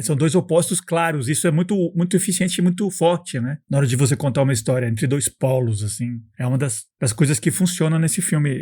são dois opostos claros. Isso é muito, muito eficiente e muito forte, né? Na hora de você contar uma história entre dois polos, assim. É uma das coisas que funcionam nesse filme.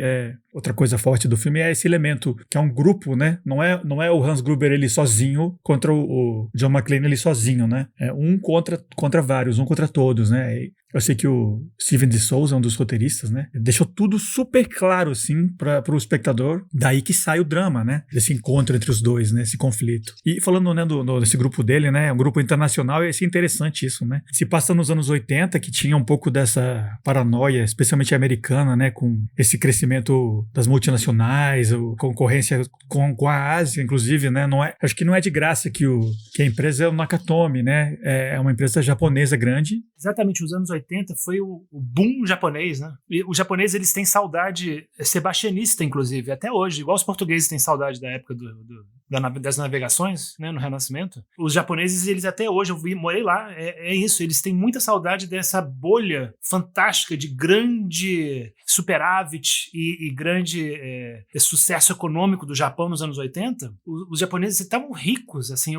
Outra coisa forte do filme é esse elemento, que é um grupo, né? Não é o Hans Gruber ele sozinho contra o John McClane ele sozinho, né? É um contra vários, um contra todos, né? Eu sei que o Steven de Souza é um dos roteiristas, né? Ele deixou tudo super claro, assim, para o espectador. Daí que sai o drama, né? Esse encontro entre os dois, né? Esse conflito. E falando, né, desse grupo dele, né? É um grupo internacional, e é interessante isso, né? Se passa nos anos 80, que tinha um pouco dessa paranoia, especialmente americana, né? Com esse crescimento das multinacionais, concorrência com a Ásia, inclusive, né? Acho que não é de graça que a empresa é o Nakatomi, né? É uma empresa japonesa grande.
Exatamente, os anos 80 foi o boom japonês, né? E os japoneses, eles têm saudade sebastianista, inclusive, até hoje, igual os portugueses têm saudade da época das navegações, né, no Renascimento. Os japoneses, eles até hoje, morei lá, é isso, eles têm muita saudade dessa bolha fantástica de grande superávit e grande sucesso econômico do Japão nos anos 80. Os japoneses estavam ricos, assim,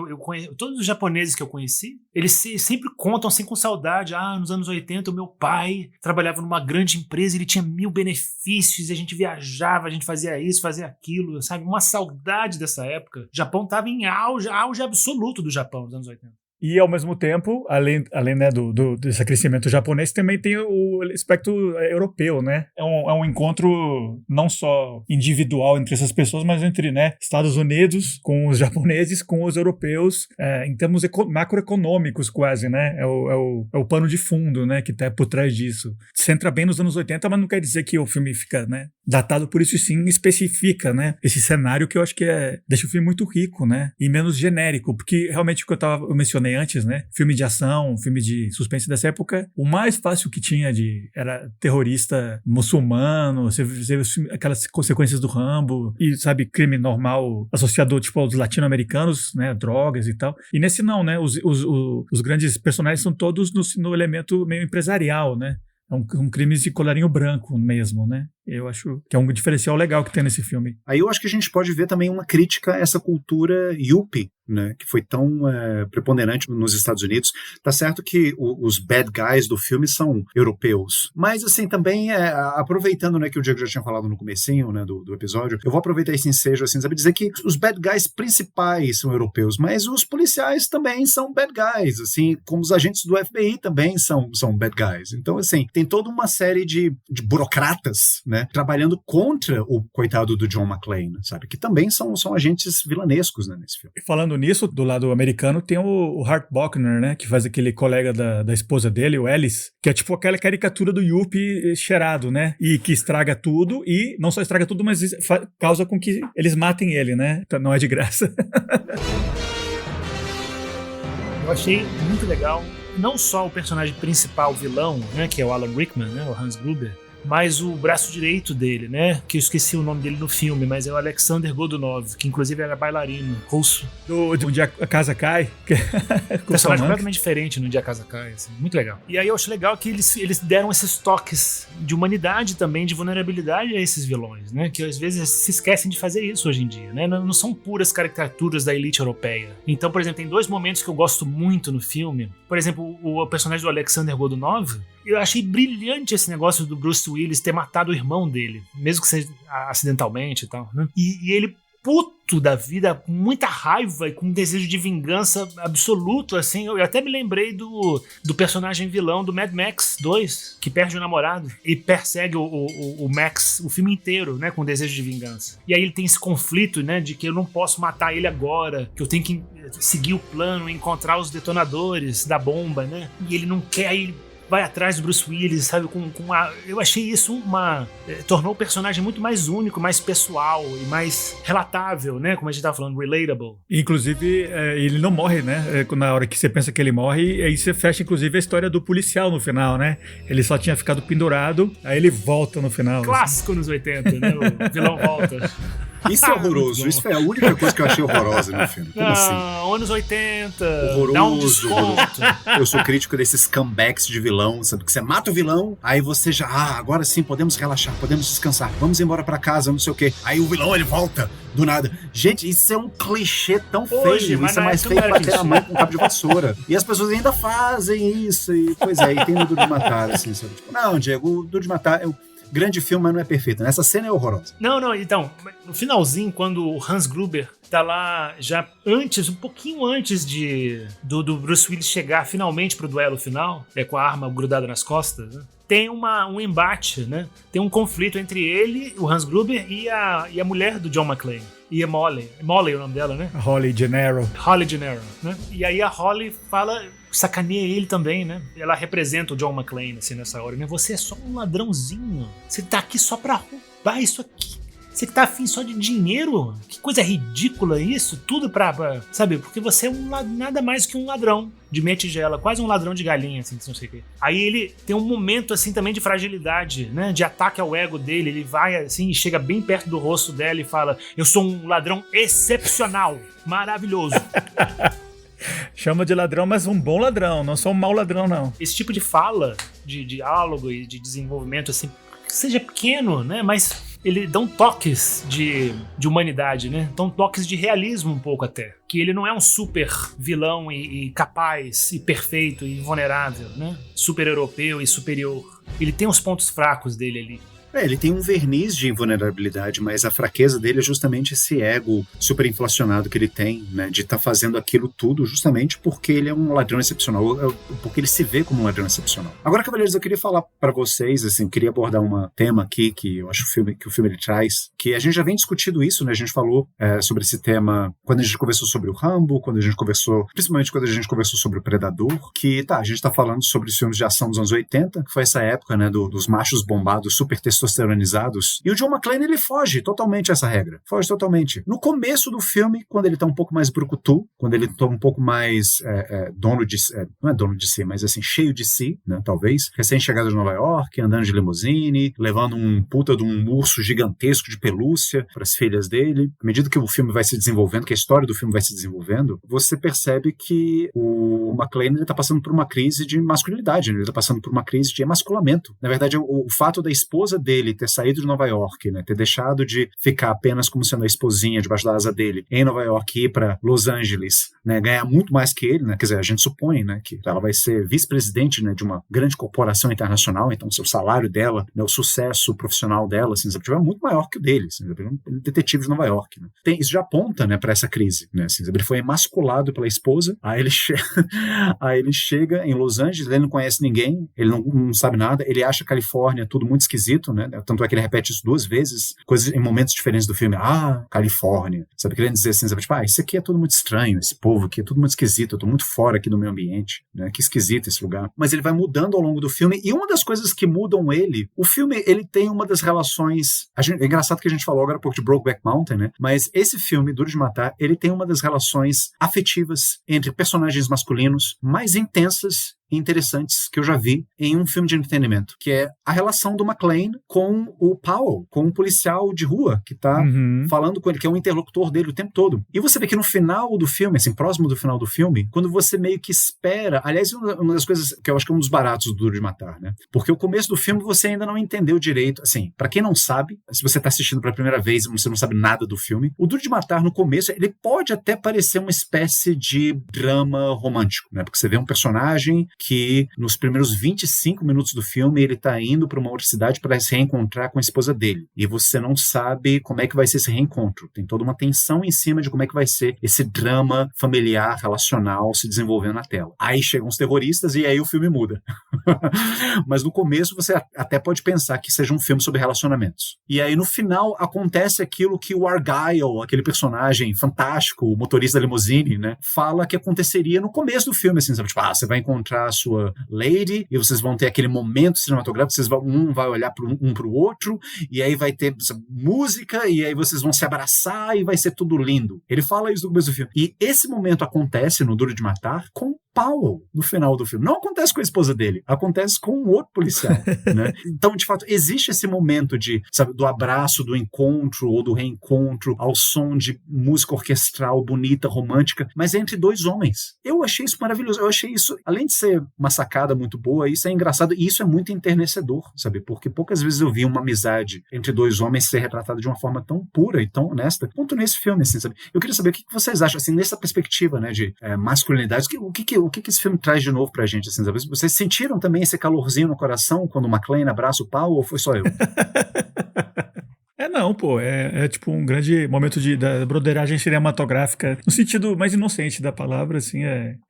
todos os japoneses que eu conheci, eles sempre contam assim com saudade, nos anos 80 o meu pai trabalhava numa grande empresa, ele tinha 1000 benefícios, e a gente viajava, a gente fazia isso, fazia aquilo, sabe? Uma saudade dessa época. O Japão estava em auge absoluto do Japão nos anos 80.
E, ao mesmo tempo, além né, desse crescimento japonês, também tem o aspecto europeu, né? É um encontro não só individual entre essas pessoas, mas entre, né, Estados Unidos com os japoneses, com os europeus, em termos macroeconômicos quase, né? É o pano de fundo, né, que tá por trás disso. Se entra bem nos anos 80, mas não quer dizer que o filme fica, né, datado por isso, sim, especifica, né, esse cenário que eu acho que deixa o filme muito rico, né, e menos genérico, porque realmente o que eu mencionei falei antes, né? Filme de ação, filme de suspense dessa época, o mais fácil que tinha era terrorista muçulmano, você vê aquelas consequências do Rambo, e, sabe, crime normal associado, tipo, aos latino-americanos, né? Drogas e tal. E nesse não, né? Os grandes personagens são todos no elemento meio empresarial, né? Um crime de colarinho branco mesmo, né? Eu acho que é um diferencial legal que tem nesse filme.
Aí eu acho que a gente pode ver também uma crítica a essa cultura yuppie, né, que foi tão preponderante nos Estados Unidos. Tá certo que os bad guys do filme são europeus, mas assim, também aproveitando, né, que o Diego já tinha falado no comecinho, né, do episódio, eu vou aproveitar esse ensejo, assim, sabe, dizer que os bad guys principais são europeus, mas os policiais também são bad guys, assim, como os agentes do FBI também são bad guys. Então, assim, tem toda uma série de burocratas, né, trabalhando contra o coitado do John McClane, sabe, que também são agentes vilanescos, né, nesse filme.
Falando nisso, do lado americano tem o Hart Bochner, né, que faz aquele colega da esposa dele, o Ellis, que é tipo aquela caricatura do Yuppie cheirado, né, e que estraga tudo, e não só estraga tudo, mas causa com que eles matem ele, né, então não é de graça.
Eu achei muito legal, não só o personagem principal, vilão, né, que é o Alan Rickman, né, o Hans Gruber, mas o braço direito dele, né? Que eu esqueci o nome dele no filme, mas é o Alexander Godunov, que inclusive era bailarino russo.
Do Dia a Casa Cai.
Personagem completamente diferente no Dia a Casa Cai, assim, muito legal. E aí eu acho legal que eles deram esses toques de humanidade também, de vulnerabilidade a esses vilões, né? Que às vezes se esquecem de fazer isso hoje em dia, né? Não são puras caricaturas da elite europeia. Então, por exemplo, tem 2 momentos que eu gosto muito no filme. Por exemplo, o personagem do Alexander Godunov, eu achei brilhante esse negócio do Bruce Willis ter matado o irmão dele, mesmo que seja acidentalmente e tal, né? E ele, puto da vida, com muita raiva e com um desejo de vingança absoluto, assim. Eu até me lembrei do personagem vilão do Mad Max 2, que perde o namorado e persegue o Max o filme inteiro, né, com desejo de vingança. E aí ele tem esse conflito, né, de que eu não posso matar ele agora, que eu tenho que seguir o plano, encontrar os detonadores da bomba, né? E ele não quer, aí ele vai atrás do Bruce Willis, sabe, eu achei isso tornou o personagem muito mais único, mais pessoal e mais relatável, né, como a gente tava falando, relatable.
Inclusive, ele não morre, né, na hora que você pensa que ele morre, aí você fecha, inclusive, a história do policial no final, né, ele só tinha ficado pendurado, aí ele volta no final.
Clássico, assim. Nos 80, né, o vilão volta.
Isso é horroroso, isso foi a única coisa que eu achei horrorosa no filme. Como assim?
Anos 80,
horroroso,
dá um desconto.
Eu sou crítico desses comebacks de vilão, sabe? Que você mata o vilão, aí você já, agora sim, podemos relaxar, podemos descansar, vamos embora pra casa, não sei o quê. Aí o vilão, ele volta, do nada. Gente, isso é um clichê tão feio, isso é mais feio que bater a mãe com um cabo de vassoura. E as pessoas ainda fazem isso, e pois é, e tem o Duro de Matar, assim, sabe? Tipo, não, Diego, o Duro de Matar grande filme, mas não é perfeito. Essa cena é horrorosa.
Não, então, no finalzinho, quando o Hans Gruber tá lá já antes, um pouquinho antes do Bruce Willis chegar finalmente pro duelo final, com a arma grudada nas costas, né? Tem um embate, né? Tem um conflito entre ele, o Hans Gruber, e a mulher do John McClane. E a Molly é o nome dela, né?
Holly Gennaro,
né? E aí a Holly sacaneia ele também, né? Ela representa o John McClane, assim, nessa hora, né? Você é só um ladrãozinho. Você tá aqui só pra roubar isso aqui. Você que tá afim só de dinheiro? Que coisa ridícula isso. Tudo pra sabe? Porque você é nada mais que um ladrão de meia tigela. Quase um ladrão de galinha, assim, não sei o quê. Aí ele tem um momento, assim, também de fragilidade, né? De ataque ao ego dele. Ele vai, assim, e chega bem perto do rosto dela e fala: eu sou um ladrão excepcional. Maravilhoso.
Chama de ladrão, mas um bom ladrão. Não sou um mau ladrão, não.
Esse tipo de fala, de diálogo e de desenvolvimento, assim, que seja pequeno, né? Mas ele dá toques de humanidade, né? Dá toques de realismo um pouco até. Que ele não é um super vilão e capaz e perfeito e invulnerável, né? Super europeu e superior. Ele tem os pontos fracos dele ali.
Ele tem um verniz de invulnerabilidade, mas a fraqueza dele é justamente esse ego superinflacionado que ele tem, né, de estar fazendo aquilo tudo justamente porque ele é um ladrão excepcional, porque ele se vê como um ladrão excepcional. Agora, cavalheiros, eu queria falar para vocês, assim, queria abordar um tema aqui que eu acho que o filme ele traz, que a gente já vem discutindo isso, né, a gente falou sobre esse tema quando a gente conversou sobre o Rambo, principalmente quando a gente conversou sobre o Predador, que a gente tá falando sobre os filmes de ação dos anos 80, que foi essa época, né, dos machos bombados super testosteronas testosteronizados. E o John McClane, ele foge totalmente a essa regra. Foge totalmente. No começo do filme, quando ele tá um pouco mais brucutu, quando ele tá um pouco mais dono de... não é dono de si, mas assim, cheio de si, né, talvez. Recém-chegado de Nova York, andando de limusine, levando um puta de um urso gigantesco de pelúcia para as filhas dele. À medida que o filme vai se desenvolvendo, que a história do filme vai se desenvolvendo, você percebe que o McClane, ele tá passando por uma crise de masculinidade, né? Ele tá passando por uma crise de emasculamento. Na verdade, o fato da esposa dele ter saído de Nova York, né, ter deixado de ficar apenas como sendo a esposinha debaixo da asa dele em Nova York e ir para Los Angeles, né, ganhar muito mais que ele, né? Quer dizer, a gente supõe, né, que ela vai ser vice-presidente, né, de uma grande corporação internacional, então o salário dela, né, o sucesso profissional dela, assim, é muito maior que o dele, assim, ele é um detetive de Nova York, né? Isso já aponta, né, para essa crise, né? Assim, ele foi emasculado pela esposa, aí ele chega em Los Angeles, ele não conhece ninguém, ele não sabe nada, ele acha a Califórnia tudo muito esquisito, né? Tanto é que ele repete isso 2 vezes, coisas em momentos diferentes do filme. Califórnia, sabe? Querendo dizer assim, sabe? Tipo, isso aqui é tudo muito estranho, esse povo aqui é tudo muito esquisito, eu tô muito fora aqui do meu ambiente, né? Que esquisito esse lugar. Mas ele vai mudando ao longo do filme, e uma das coisas que mudam ele, o filme, ele tem uma das relações, é engraçado que a gente falou agora um pouco de Brokeback Mountain, né? Mas esse filme, Duro de Matar, ele tem uma das relações afetivas entre personagens masculinos mais intensas e interessantes que eu já vi em um filme de entretenimento, que é a relação do McClane com o Powell, com um policial de rua que tá falando com ele, que é o interlocutor dele o tempo todo. E você vê que no final do filme, assim, próximo do final do filme, quando você meio que espera, aliás, uma das coisas que eu acho que é um dos baratos do Duro de Matar, né? Porque o começo do filme você ainda não entendeu direito, assim, pra quem não sabe, se você tá assistindo pela primeira vez e você não sabe nada do filme, o Duro de Matar no começo, ele pode até parecer uma espécie de drama romântico, né? Porque você vê um personagem que nos primeiros 25 minutos do filme ele tá indo para uma outra cidade para se reencontrar com a esposa dele. E você não sabe como é que vai ser esse reencontro. Tem toda uma tensão em cima de como é que vai ser esse drama familiar, relacional se desenvolvendo na tela. Aí chegam os terroristas e aí o filme muda. Mas no começo você até pode pensar que seja um filme sobre relacionamentos. E aí no final acontece aquilo que o Argyle, aquele personagem fantástico, o motorista da limusine, né, fala que aconteceria no começo do filme, assim, sabe? Tipo, você vai encontrar a sua lady, e vocês vão ter aquele momento cinematográfico, um vai olhar um pro outro, e aí vai ter música, e aí vocês vão se abraçar, e vai ser tudo lindo. Ele fala isso no começo do filme. E esse momento acontece no Duro de Matar com Powell no final do filme. Não acontece com a esposa dele, acontece com um outro policial, né? Então, de fato, existe esse momento de, sabe, do abraço, do encontro ou do reencontro ao som de música orquestral bonita, romântica, mas é entre 2 homens. Eu achei isso maravilhoso. Eu achei isso, além de ser uma sacada muito boa, isso é engraçado e isso é muito enternecedor, sabe? Porque poucas vezes eu vi uma amizade entre 2 homens ser retratada de uma forma tão pura e tão honesta quanto nesse filme, assim, sabe? Eu queria saber o que vocês acham, assim, nessa perspectiva, né, de masculinidade, o que esse filme traz de novo pra gente, assim, sabe? Vocês sentiram também esse calorzinho no coração quando o McClane abraça o Powell, ou foi só eu?
Não, pô, é tipo um grande momento da broderagem cinematográfica, no sentido mais inocente da palavra, assim,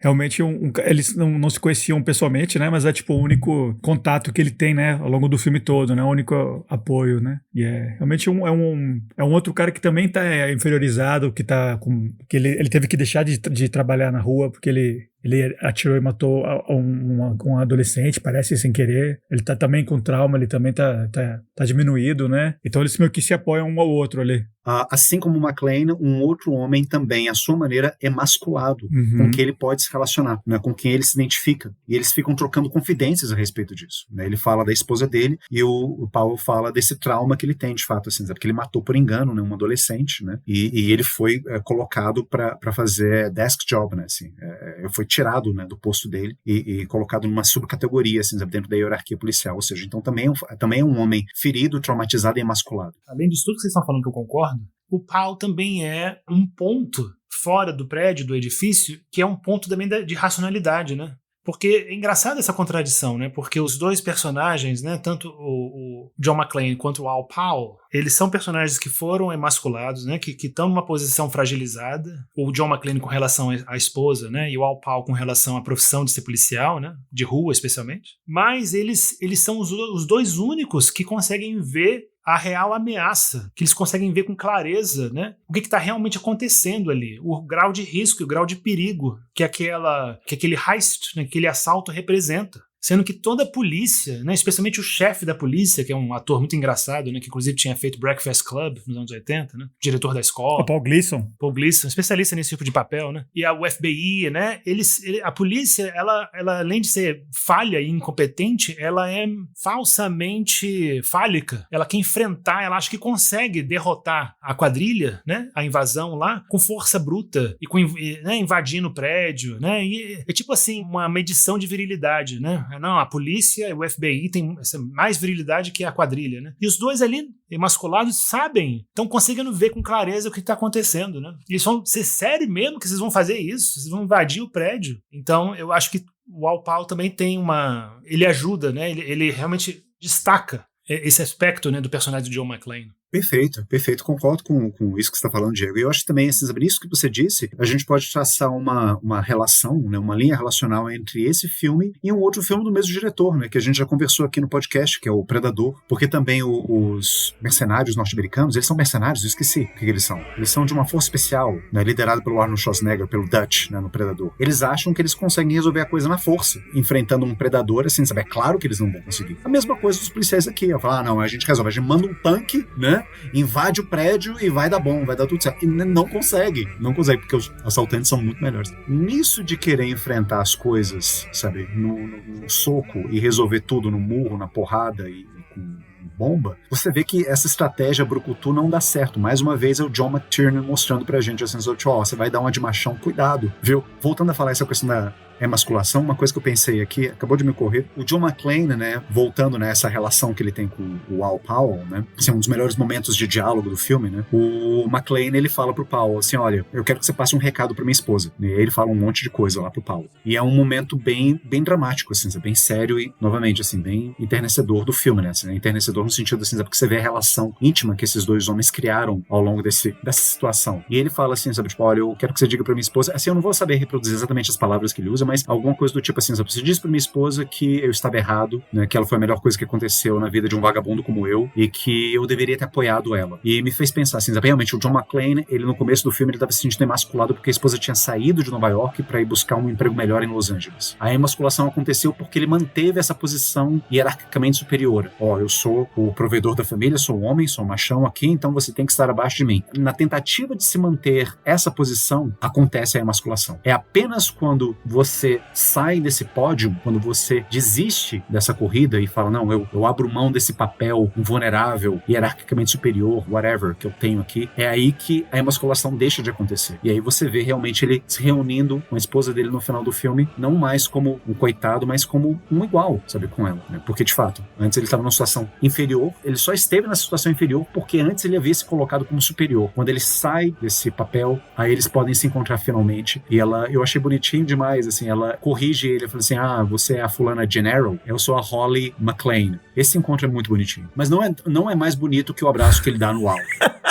realmente eles não se conheciam pessoalmente, né, mas é tipo o único contato que ele tem, né, ao longo do filme todo, né, o único apoio, né, e realmente é um outro cara que também tá inferiorizado, que ele teve que deixar de trabalhar na rua, porque ele atirou e matou um adolescente, parece, sem querer. Ele tá também com trauma, ele também tá diminuído, né? Então eles meio que se apoiam um ao outro ali.
Assim como o McClane, um outro homem também, à sua maneira, emasculado, com quem ele pode se relacionar, né, com quem ele se identifica. E eles ficam trocando confidências a respeito disso, né? Ele fala da esposa dele e o Powell fala desse trauma que ele tem, de fato, assim, porque ele matou por engano, né, um adolescente, né? E ele foi colocado para fazer desk job, né? Assim, foi tirado, né, do posto dele e colocado numa subcategoria, assim, dentro da hierarquia policial. Ou seja, então também é um homem ferido, traumatizado e emasculado.
Além disso tudo que vocês estão falando, que eu concordo, o Powell também é um ponto fora do prédio, do edifício, que é um ponto também de racionalidade, né? Porque é engraçada essa contradição, né? Porque os 2 personagens, né, tanto o John McClane quanto o Al Powell, eles são personagens que foram emasculados, né, que estão numa posição fragilizada. O John McClane com relação à esposa, né, e o Al Powell com relação à profissão de ser policial, né, de rua especialmente. Mas eles são os 2 únicos que conseguem ver a real ameaça, que eles conseguem ver com clareza, né, o que está realmente acontecendo ali, o grau de risco, o grau de perigo que aquele heist, né, aquele assalto representa. sendo que toda a polícia, né, especialmente o chefe da polícia, que é um ator muito engraçado, né, que inclusive tinha feito Breakfast Club nos anos 80, né, diretor da escola.
O Paul Gleason,
especialista nesse tipo de papel, né? E o FBI, né? A polícia, ela além de ser falha e incompetente, ela é falsamente fálica. Ela quer enfrentar, ela acha que consegue derrotar a quadrilha, né? A invasão lá, com força bruta e né, invadindo o prédio, né? E é tipo assim, uma medição de virilidade, né? Não, a polícia e o FBI tem mais virilidade que a quadrilha, né? E os dois ali, emasculados, sabem, estão conseguindo ver com clareza o que está acontecendo, né? E eles vão ser sério mesmo que vocês vão fazer isso? Vocês vão invadir o prédio? Então, eu acho que o Al Powell também tem ele ajuda, né? Ele realmente destaca esse aspecto, né, do personagem do John McClane.
Perfeito, concordo com isso que você está falando, Diego. E eu acho que também, assim, nisso que você disse, a gente pode traçar uma relação, né, uma linha relacional entre esse filme e um outro filme do mesmo diretor, né, que a gente já conversou aqui no podcast, que é o Predador, porque também os mercenários norte-americanos, eles são mercenários, eu esqueci o que eles são. Eles são de uma força especial, né, liderada pelo Arnold Schwarzenegger, pelo Dutch, né, no Predador. Eles acham que eles conseguem resolver a coisa na força, enfrentando um predador, assim, sabe? É claro que eles não vão conseguir. A mesma coisa dos policiais aqui, falar, não, a gente resolve, a gente manda um tanque, né, invade o prédio e vai dar bom, vai dar tudo certo. E não consegue, porque os assaltantes são muito melhores. Nisso de querer enfrentar as coisas, sabe, no soco e resolver tudo no murro, na porrada e com bomba, você vê que essa estratégia brucutu não dá certo. Mais uma vez é o John McTiernan mostrando pra gente assim, você vai dar uma de machão, cuidado, viu? Voltando a falar essa questão da emasculação, uma coisa que eu pensei aqui, acabou de me ocorrer, o John McClane, né, voltando nessa relação que ele tem com o Al Powell, né, assim, um dos melhores momentos de diálogo do filme, né, o McClane, ele fala pro Powell, assim, olha, eu quero que você passe um recado pra minha esposa, e aí ele fala um monte de coisa lá pro Powell, e é um momento bem dramático, assim, bem sério e, novamente, assim, bem enternecedor do filme, né, assim, enternecedor no sentido, assim, porque você vê a relação íntima que esses dois homens criaram ao longo dessa situação, e ele fala assim, sabe, tipo, olha, eu quero que você diga pra minha esposa, assim, eu não vou saber reproduzir exatamente as palavras que ele usa, mas alguma coisa do tipo assim, você diz pra minha esposa que eu estava errado, né, que ela foi a melhor coisa que aconteceu na vida de um vagabundo como eu, e que eu deveria ter apoiado ela. E me fez pensar assim, realmente, o John McClane, ele no começo do filme, ele estava se sentindo emasculado porque a esposa tinha saído de Nova York para ir buscar um emprego melhor em Los Angeles. A emasculação aconteceu porque ele manteve essa posição hierarquicamente superior. Eu sou o provedor da família, sou um homem, sou um machão aqui, então você tem que estar abaixo de mim. Na tentativa de se manter essa posição, acontece a emasculação. É apenas quando você sai desse pódio, quando você desiste dessa corrida e fala, não, eu abro mão desse papel vulnerável, hierarquicamente superior, whatever, que eu tenho aqui, é aí que a emasculação deixa de acontecer. E aí você vê realmente ele se reunindo com a esposa dele no final do filme, não mais como um coitado, mas como um igual, sabe, com ela, né? Porque, de fato, antes ele estava numa situação inferior, ele só esteve nessa situação inferior porque antes ele havia se colocado como superior. Quando ele sai desse papel, aí eles podem se encontrar finalmente. E eu achei bonitinho demais, assim, ela corrige ele, fala assim, você é a fulana Gennaro, eu sou a Holly McClane. Esse encontro é muito bonitinho. Mas não é mais bonito que o abraço que ele dá no Al.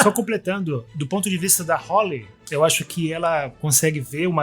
Só completando, do ponto de vista da Holly, eu acho que ela consegue ver o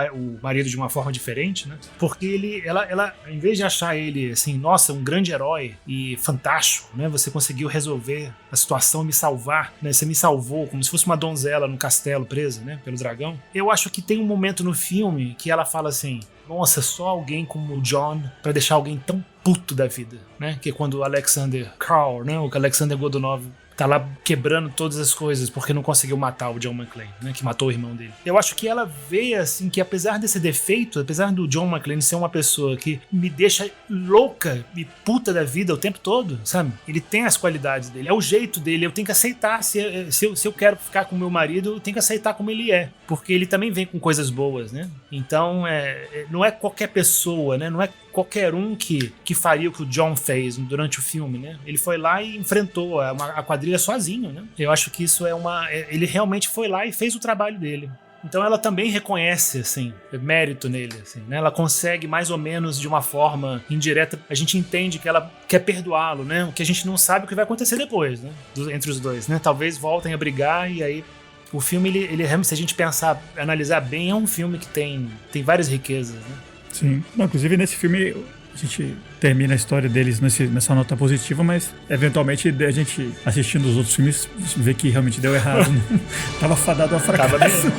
marido de uma forma diferente, né? Porque ela, em vez de achar ele, assim, nossa, um grande herói e fantástico, né? Você conseguiu resolver a situação e me salvar, né? Você me salvou, como se fosse uma donzela no castelo presa, né? Pelo dragão. Eu acho que tem um momento no filme que ela fala assim, nossa, só alguém como o John pra deixar alguém tão puto da vida, né? Que é quando o Alexander Carl, né? O Alexander Godunov tá lá quebrando todas as coisas porque não conseguiu matar o John McClane, né, que matou o irmão dele. Eu acho que ela vê, assim, que apesar desse defeito, apesar do John McClane ser uma pessoa que me deixa louca e puta da vida o tempo todo, sabe? Ele tem as qualidades dele, é o jeito dele, eu tenho que aceitar. Se eu quero ficar com meu marido, eu tenho que aceitar como ele é, porque ele também vem com coisas boas, né? Então, não é qualquer pessoa, né? Não é qualquer um que faria o que o John fez durante o filme, né? Ele foi lá e enfrentou a quadrilha sozinho, né? Eu acho que isso ele realmente foi lá e fez o trabalho dele. Então ela também reconhece, assim, mérito nele, assim, né? Ela consegue, mais ou menos, de uma forma indireta, a gente entende que ela quer perdoá-lo, né? O que a gente não sabe o que vai acontecer depois, né? Entre os dois, né? Talvez voltem a brigar e aí o filme, ele se a gente analisar bem, é um filme que tem várias riquezas, né?
Sim. Não, inclusive nesse filme a gente termina a história deles nessa nota positiva, mas eventualmente a gente assistindo os outros filmes vê que realmente deu errado. Tava fadado a fracasso.
Tava mesmo.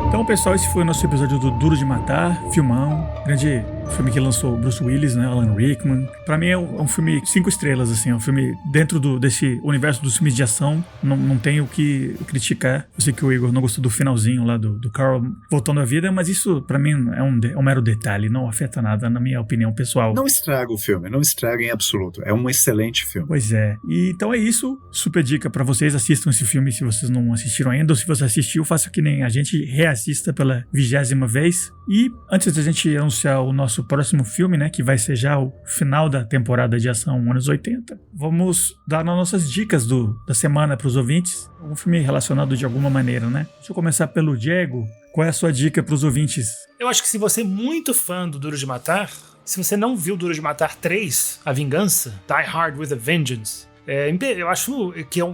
Então, pessoal, esse foi o nosso episódio do Duro de Matar, filmão, grande filme que lançou Bruce Willis, né, Alan Rickman. Pra mim é um filme 5 estrelas, assim, é um filme dentro desse universo dos filmes de ação, não tenho o que criticar. Eu sei que o Igor não gostou do finalzinho lá do Carl voltando à vida, mas isso pra mim é um mero detalhe, não afeta nada, na minha opinião pessoal.
Não estraga o filme, não estraga em absoluto, é um excelente filme.
Pois é, e então é isso, super dica pra vocês, assistam esse filme se vocês não assistiram ainda, ou se você assistiu, faça que nem a gente, reassista pela 20ª vez. E antes da gente anunciar o nosso próximo filme, né, que vai ser já o final da temporada de ação anos 80, vamos dar as nossas dicas da semana para os ouvintes, um filme relacionado de alguma maneira, né? Deixa eu começar pelo Diego. Qual é a sua dica para os ouvintes?
Eu acho que se você é muito fã do Duro de Matar, se você não viu Duro de Matar 3, A Vingança, Die Hard with a Vengeance, eu acho que é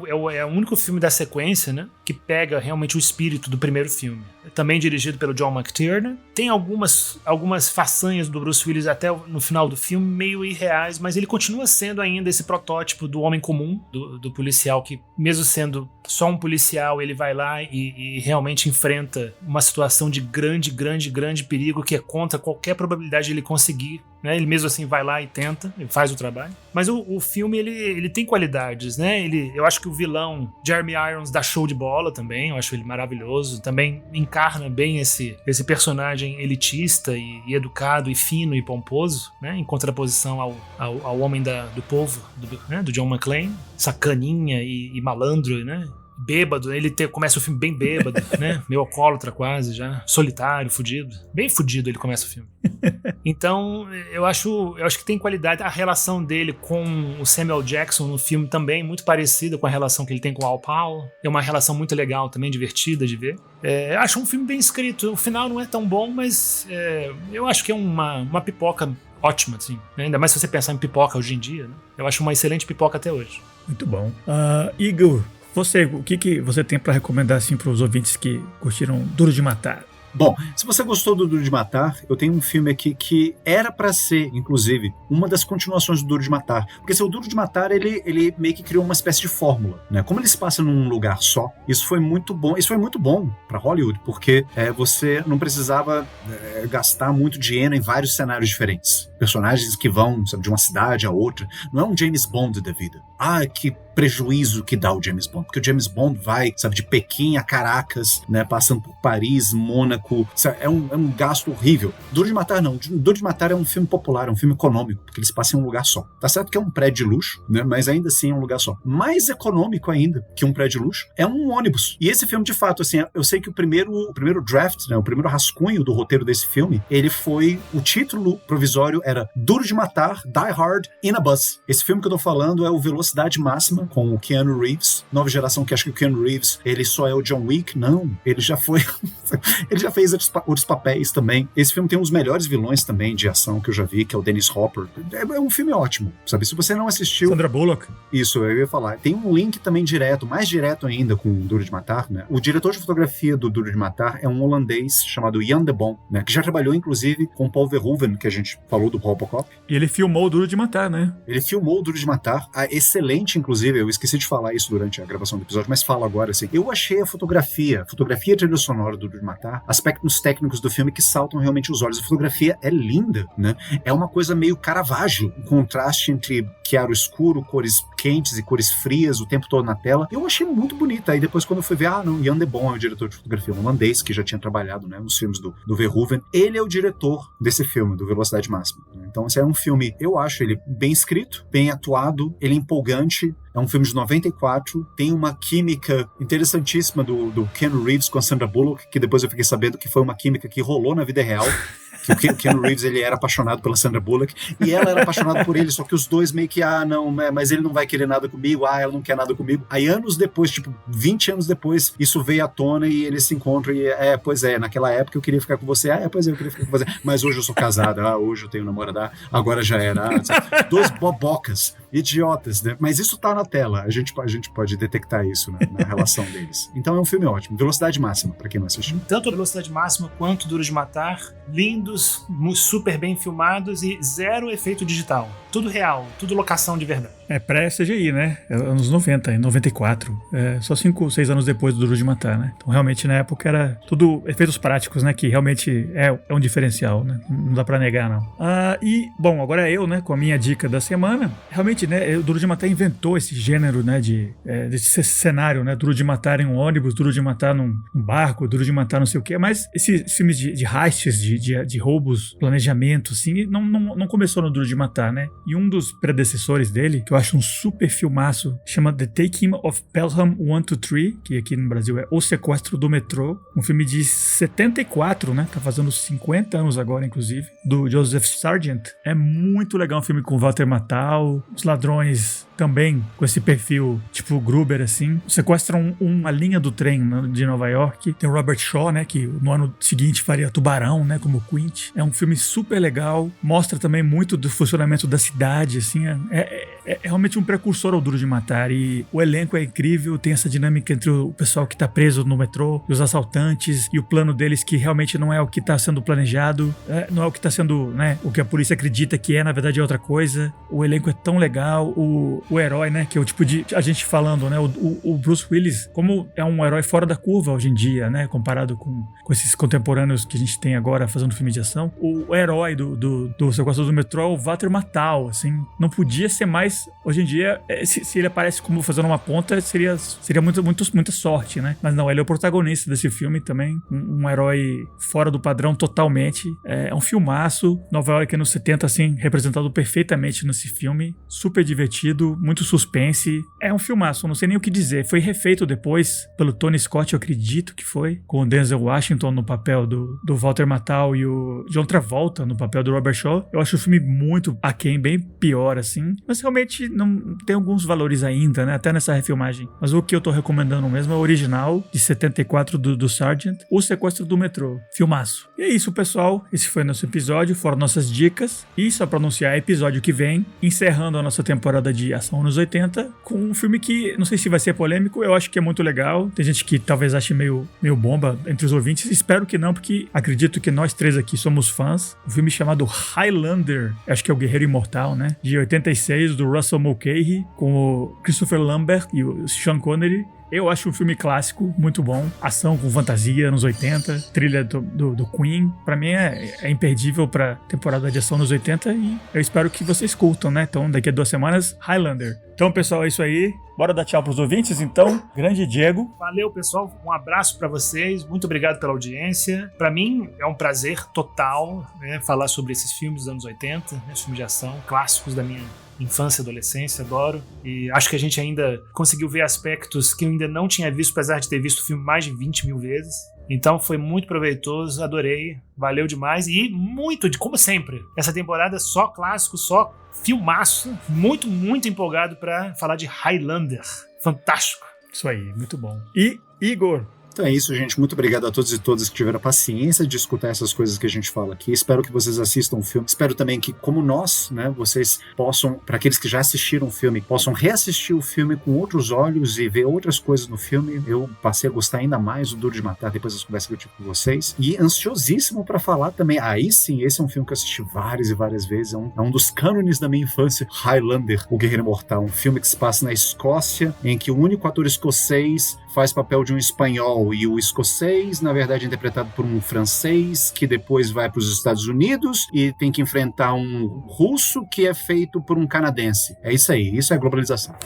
o único filme da sequência, né, que pega realmente o espírito do primeiro filme. Também dirigido pelo John McTiernan. Tem algumas façanhas do Bruce Willis até no final do filme meio irreais, mas ele continua sendo ainda esse protótipo do homem comum, do policial que, mesmo sendo só um policial, ele vai lá e realmente enfrenta uma situação de grande perigo que é contra qualquer probabilidade de ele conseguir, né? Ele mesmo assim vai lá e tenta, ele faz o trabalho. Mas o filme, ele tem qualidades, né? Eu acho que o vilão Jeremy Irons dá show de bola também, eu acho ele maravilhoso, também encarna bem esse personagem elitista e educado e fino e pomposo, né? Em contraposição ao homem do povo, né? Do John McClane, sacaninha e malandro, né? Bêbado, ele começa o filme bem bêbado, né? Meio alcoólatra quase já, solitário, fudido. Bem fudido ele começa o filme. Então, eu acho que tem qualidade. A relação dele com o Samuel Jackson no filme também muito parecida com a relação que ele tem com o Al Powell. É uma relação muito legal também, divertida de ver. Acho um filme bem escrito. O final não é tão bom, mas eu acho que é uma pipoca ótima, assim. Ainda mais se você pensar em pipoca hoje em dia, né? Eu acho uma excelente pipoca até hoje.
Muito bom. Igor, o que você tem para recomendar assim, para os ouvintes que curtiram Duro de Matar?
Bom, se você gostou do Duro de Matar, eu tenho um filme aqui que era pra ser, inclusive, uma das continuações do Duro de Matar. Porque o Duro de Matar, ele meio que criou uma espécie de fórmula, né? Como ele se passa num lugar só, isso foi muito bom pra Hollywood, porque você não precisava gastar muito dinheiro em vários cenários diferentes. Personagens que vão, sabe, de uma cidade a outra. Não é um James Bond da vida. Que prejuízo que dá o James Bond, porque o James Bond vai, sabe, de Pequim a Caracas, né, passando por Paris, Mônaco, sabe, é um gasto horrível. Duro de Matar não, Duro de Matar é um filme popular, é um filme econômico, porque ele se passa em um lugar só. Tá certo que é um prédio de luxo, né, mas ainda assim é um lugar só. Mais econômico ainda que um prédio de luxo é um ônibus. E esse filme, de fato, assim, eu sei que o primeiro draft, né, o primeiro rascunho do roteiro desse filme, o título provisório era Duro de Matar, Die Hard in a Bus. Esse filme que eu tô falando é o Velocidade Máxima, com o Keanu Reeves, nova geração que acha que o Keanu Reeves, ele só é o John Wick. Não, ele já fez outros papéis também. Esse filme tem um dos melhores vilões também de ação que eu já vi, que é o Dennis Hopper. É um filme ótimo, sabe? Se você não assistiu...
Sandra Bullock.
Isso, eu ia falar. Tem um link também mais direto ainda com o Duro de Matar, né? O diretor de fotografia do Duro de Matar é um holandês chamado Jan de Bon, né? Que já trabalhou, inclusive, com Paul Verhoeven, que a gente falou do Robocop.
E ele filmou o Duro de Matar, né?
Ele filmou o Duro de Matar, excelente, inclusive. Eu esqueci de falar isso durante a gravação do episódio, mas falo agora, assim. Eu achei a fotografia e trilha sonora do Duro de Matar, aspectos técnicos do filme que saltam realmente os olhos. A fotografia é linda, né? É uma coisa meio Caravaggio, um contraste entre chiaro escuro, cores quentes e cores frias o tempo todo na tela. Eu achei muito bonita. Aí depois, quando eu fui ver, não, Jan de Bon é o diretor de fotografia, um holandês que já tinha trabalhado, né, nos filmes do Verhoeven. Ele é o diretor desse filme, do Velocidade Máxima. Então, esse é um filme, eu acho ele bem escrito, bem atuado, ele é empolgante. É um filme de 94, tem uma química interessantíssima do Keanu Reeves com a Sandra Bullock, que depois eu fiquei sabendo que foi uma química que rolou na vida real. Que o Keanu Reeves, ele era apaixonado pela Sandra Bullock, e ela era apaixonada por ele, só que os dois meio que, não, mas ele não vai querer nada comigo, ela não quer nada comigo. Aí anos depois, tipo, 20 anos depois, isso veio à tona e eles se encontram e, naquela época eu queria ficar com você, eu queria ficar com você, mas hoje eu sou casada, hoje eu tenho namorada, agora já era, dois bobocas, idiotas, né? Mas isso tá na tela, a gente pode detectar isso, né, na relação deles. Então é um filme ótimo, Velocidade Máxima, pra quem não assistiu.
Tanto a Velocidade Máxima quanto Duro de Matar, lindos, super bem filmados e zero efeito digital. tudo real, tudo locação de verdade.
É pré-CGI, né? Anos 90, em 94. Só 5 ou 6 anos depois do Duro de Matar, né? Então, realmente, na época, era tudo efeitos práticos, né? Que realmente é um diferencial, né? Não dá pra negar, não. E, bom, agora eu, né? Com a minha dica da semana. Realmente, né? O Duro de Matar inventou esse gênero, né? Desse cenário, né? Duro de Matar em um ônibus, Duro de Matar num barco, Duro de Matar não sei o quê. Mas esses filmes de heists, de roubos, planejamento, assim, não começou no Duro de Matar, né? E um dos predecessores dele, que eu acho um super filmaço, chama The Taking of Pelham 123, que aqui no Brasil é O Sequestro do Metrô, um filme de 74, né? Tá fazendo 50 anos agora, inclusive, do Joseph Sargent. É muito legal, um filme com Walter Matthau, os ladrões também com esse perfil tipo Gruber, assim, sequestram uma linha do trem, né, de Nova York. Tem o Robert Shaw, né, que no ano seguinte faria Tubarão, né, como Quint. É um filme super legal, mostra também muito do funcionamento da cidade, assim, é realmente um precursor ao Duro de Matar, e o elenco é incrível, tem essa dinâmica entre o pessoal que tá preso no metrô e os assaltantes, e o plano deles que realmente não é o que tá sendo planejado, não é o que tá sendo, né, o que a polícia acredita que é, na verdade é outra coisa. O elenco é tão legal, o herói, né, que é o tipo de, a gente falando, né, o Bruce Willis, como é um herói fora da curva hoje em dia, né, comparado com esses contemporâneos que a gente tem agora fazendo filme de ação. O herói do Sequestro do Metrô é o Walter Matthau, assim, não podia ser mais, hoje em dia, se ele aparece como fazendo uma ponta, seria muita sorte, né, mas não, ele é o protagonista desse filme também, um herói fora do padrão totalmente, é um filmaço, Nova York anos 70, assim, representado perfeitamente nesse filme, super divertido, muito suspense, é um filmaço, não sei nem o que dizer, foi refeito depois pelo Tony Scott, eu acredito que foi, com o Denzel Washington no papel do Walter Matthau e o John Travolta no papel do Robert Shaw. Eu acho o filme muito aquém, bem pior, assim, mas realmente não tem alguns valores ainda, né, até nessa refilmagem, mas o que eu tô recomendando mesmo é o original, de 74 do Sargent, O Sequestro do Metrô, filmaço. E é isso, pessoal, esse foi nosso episódio, foram nossas dicas, e só pra anunciar, episódio que vem, encerrando a nossa temporada de ação anos 80, com um filme que, não sei se vai ser polêmico, eu acho que é muito legal, tem gente que talvez ache meio bomba entre os ouvintes, espero que não, porque acredito que nós três aqui somos fãs. Um filme chamado Highlander, acho que é o Guerreiro Imortal, né, de 86, do Russell Mulcahy, com o Christopher Lambert e o Sean Connery. Eu acho um filme clássico, muito bom. Ação com fantasia, anos 80. Trilha do Queen. Pra mim é imperdível pra temporada de ação nos 80. E eu espero que vocês curtam, né? Então, daqui a 2 semanas, Highlander. Então, pessoal, é isso aí. Bora dar tchau pros ouvintes, então. Grande Diego.
Valeu, pessoal. Um abraço pra vocês. Muito obrigado pela audiência. Pra mim, é um prazer total, né, falar sobre esses filmes dos anos 80, né, filmes de ação, clássicos da minha infância e adolescência, adoro. E acho que a gente ainda conseguiu ver aspectos que eu ainda não tinha visto, apesar de ter visto o filme mais de 20 mil vezes. Então foi muito proveitoso, adorei, valeu demais. E muito, como sempre, essa temporada só clássico, só filmaço. Muito, muito empolgado pra falar de Highlander. Fantástico.
Isso aí, muito bom. E Igor?
Então é isso, gente. Muito obrigado a todos e todas que tiveram a paciência de escutar essas coisas que a gente fala aqui. Espero que vocês assistam o filme. Espero também que, como nós, né, vocês possam, para aqueles que já assistiram o filme, possam reassistir o filme com outros olhos e ver outras coisas no filme. Eu passei a gostar ainda mais do Duro de Matar depois das conversas que eu tive com vocês. E ansiosíssimo para falar também. Aí sim, esse é um filme que eu assisti várias e várias vezes. É um dos cânones da minha infância. Highlander, o Guerreiro Imortal. Um filme que se passa na Escócia, em que o único ator escocês faz papel de um espanhol, e o escocês, na verdade, é interpretado por um francês, que depois vai para os Estados Unidos e tem que enfrentar um russo que é feito por um canadense. É isso aí, isso é globalização.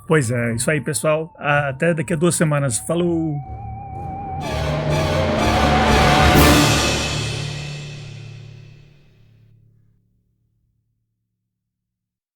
Pois é, isso aí, pessoal. Até daqui a 2 semanas. Falou!